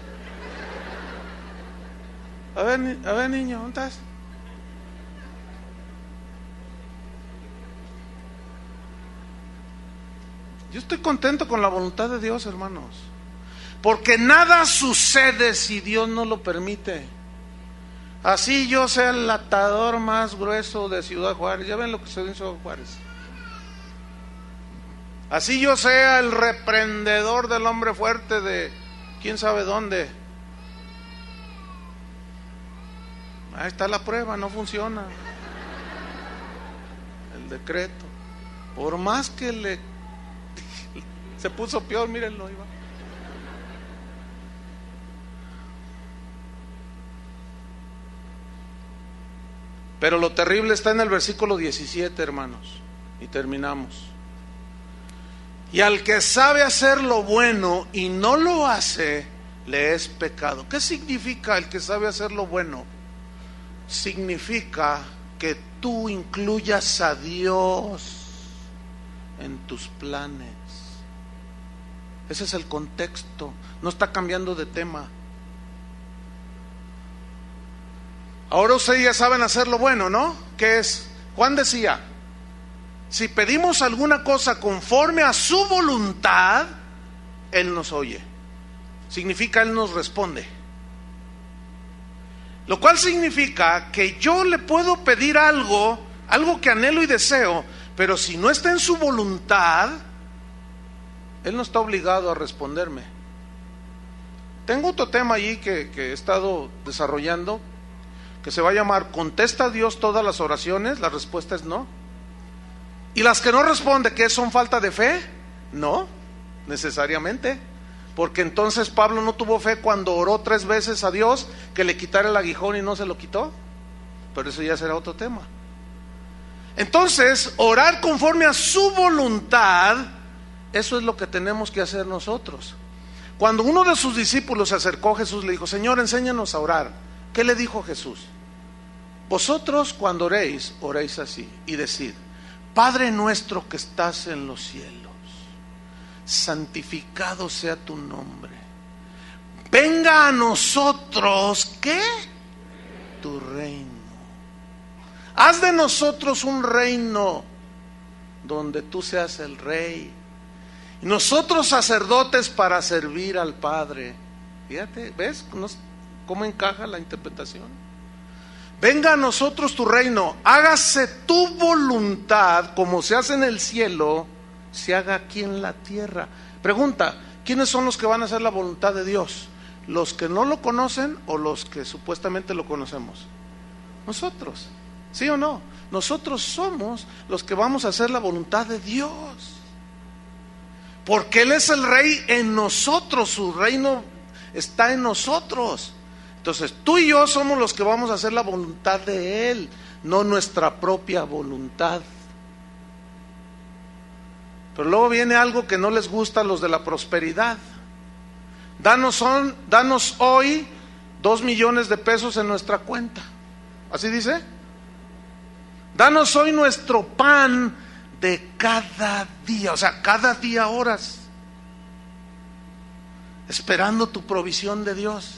A ver, niño, ¿dónde estás? Yo estoy contento con la voluntad de Dios, hermanos, porque nada sucede si Dios no lo permite. Así yo sea el atador más grueso de Ciudad Juárez, ya ven lo que se dice en Ciudad Juárez. Así yo sea el reprendedor del hombre fuerte de quién sabe dónde. Ahí está la prueba, no funciona el decreto. Por más que se puso peor, mírenlo, iba. Pero lo terrible está en el versículo 17, hermanos, y terminamos. Y al que sabe hacer lo bueno y no lo hace, le es pecado. ¿Qué significa el que sabe hacer lo bueno? Significa que tú incluyas a Dios en tus planes. Ese es el contexto, no está cambiando de tema. Ahora ustedes ya saben hacer lo bueno, ¿no? ¿Qué es? Juan decía: si pedimos alguna cosa conforme a su voluntad, Él nos oye. Significa Él nos responde. Lo cual significa que yo le puedo pedir algo que anhelo y deseo, pero si no está en su voluntad, Él no está obligado a responderme. Tengo otro tema allí que he estado desarrollando, que se va a llamar: ¿contesta Dios todas las oraciones? La respuesta es no. ¿Y las que no responde, qué son, falta de fe? No, necesariamente. Porque entonces Pablo no tuvo fe cuando oró 3 veces a Dios que le quitara el aguijón y no se lo quitó. Pero eso ya será otro tema. Entonces, orar conforme a su voluntad eso es lo que tenemos que hacer nosotros. Cuando uno de sus discípulos se acercó a Jesús, le dijo: Señor, enséñanos a orar. ¿Qué le dijo Jesús? Vosotros cuando oréis, oréis así, y decid: Padre nuestro que estás en los cielos, santificado sea tu nombre. Venga a nosotros, ¿qué? Tu reino. Haz de nosotros un reino donde tú seas el rey, y nosotros sacerdotes para servir al Padre. Fíjate, ¿ves cómo encaja la interpretación? Venga a nosotros tu reino, hágase tu voluntad, como se hace en el cielo, se haga aquí en la tierra. Pregunta: ¿quiénes son los que van a hacer la voluntad de Dios? ¿Los que no lo conocen o los que supuestamente lo conocemos? Nosotros, ¿sí o no? Nosotros somos los que vamos a hacer la voluntad de Dios, porque Él es el rey en nosotros, su reino está en nosotros. Entonces tú y yo somos los que vamos a hacer la voluntad de Él, no nuestra propia voluntad. Pero luego viene algo que no les gusta a los de la prosperidad. Danos hoy 2 millones de pesos en nuestra cuenta. ¿Así dice? Danos hoy nuestro pan de cada día, o sea, cada día horas, esperando tu provisión de Dios.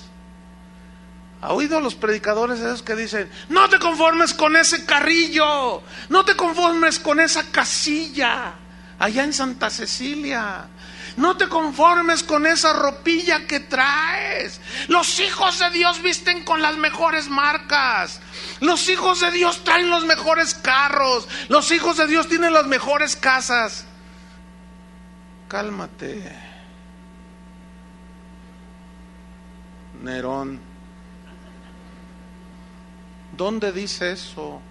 ¿Ha oído a los predicadores esos que dicen: no te conformes con ese carrillo, no te conformes con esa casilla allá en Santa Cecilia, no te conformes con esa ropilla que traes? Los hijos de Dios visten con las mejores marcas, los hijos de Dios traen los mejores carros, los hijos de Dios tienen las mejores casas. Cálmate, Nerón. ¿Dónde dice eso?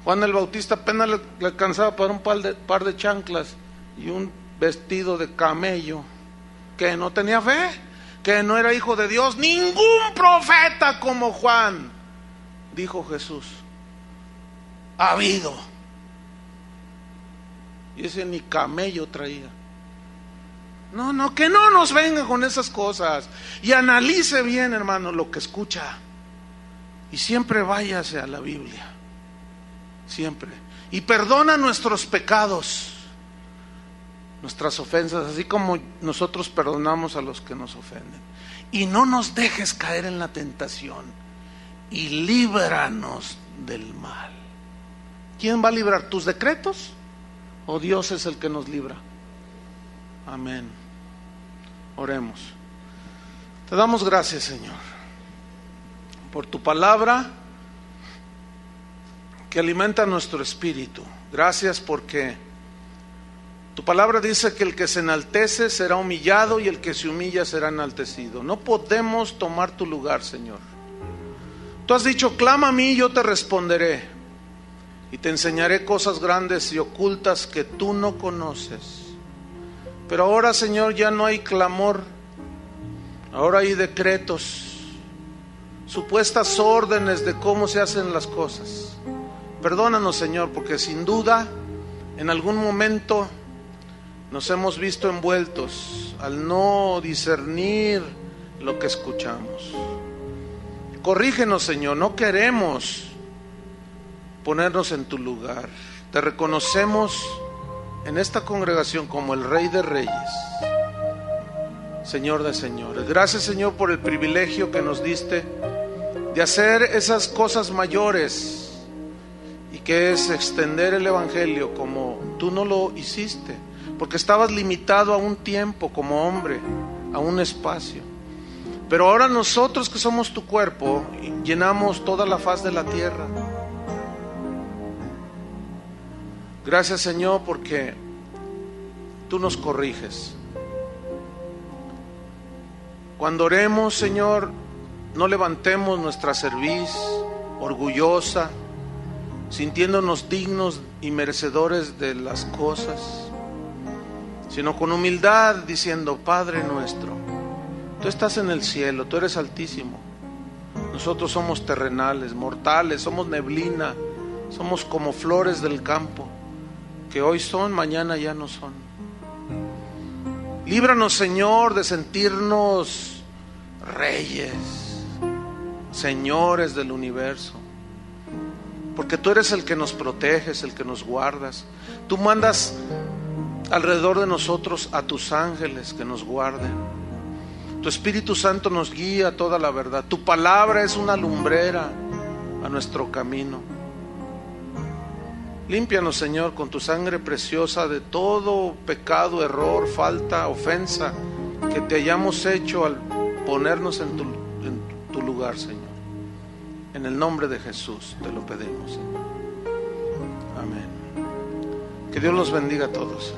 Juan el Bautista apenas le alcanzaba para un par de chanclas y un vestido de camello. ¿Que no tenía fe? ¿Que no era hijo de Dios? Ningún profeta como Juan, dijo Jesús, ha habido. Y ese ni camello traía. No, que no nos venga con esas cosas. Y analice bien, hermano, lo que escucha. Y siempre váyase a la Biblia, siempre. Y perdona nuestros pecados, nuestras ofensas, así como nosotros perdonamos a los que nos ofenden. Y no nos dejes caer en la tentación, y líbranos del mal. ¿Quién va a librar? ¿Tus decretos? ¿O Dios es el que nos libra? Amén. Oremos. Te damos gracias, Señor, por tu palabra que alimenta nuestro espíritu. Gracias porque tu palabra dice que el que se enaltece será humillado y el que se humilla será enaltecido. No podemos tomar tu lugar, Señor. Tú has dicho: clama a mí y yo te responderé, y te enseñaré cosas grandes y ocultas que tú no conoces. Pero ahora, Señor, ya no hay clamor, ahora hay decretos, supuestas órdenes de cómo se hacen las cosas. Perdónanos, Señor, porque sin duda en algún momento nos hemos visto envueltos al no discernir lo que escuchamos. Corrígenos, Señor, no queremos ponernos en tu lugar. Te reconocemos en esta congregación como el Rey de Reyes, Señor de señores. Gracias, Señor, por el privilegio que nos diste de hacer esas cosas mayores, y que es extender el evangelio como tú no lo hiciste, porque estabas limitado a un tiempo como hombre, a un espacio. Pero ahora nosotros que somos tu cuerpo llenamos toda la faz de la tierra. Gracias, Señor, porque tú nos corriges. Cuando oremos, Señor, no levantemos nuestra cerviz orgullosa, sintiéndonos dignos y merecedores de las cosas, sino con humildad diciendo: Padre nuestro, tú estás en el cielo, tú eres altísimo. Nosotros somos terrenales, mortales, somos neblina, somos como flores del campo, que hoy son, mañana ya no son. Líbranos, Señor, de sentirnos reyes, señores del universo, porque tú eres el que nos proteges, el que nos guardas. Tú mandas alrededor de nosotros a tus ángeles que nos guarden. Tu Espíritu Santo nos guía a toda la verdad. Tu palabra es una lumbrera a nuestro camino. Límpianos, Señor, con tu sangre preciosa de todo pecado, error, falta, ofensa que te hayamos hecho al ponernos en tu lugar, Señor. En el nombre de Jesús te lo pedimos, Señor. Amén. Que Dios los bendiga a todos.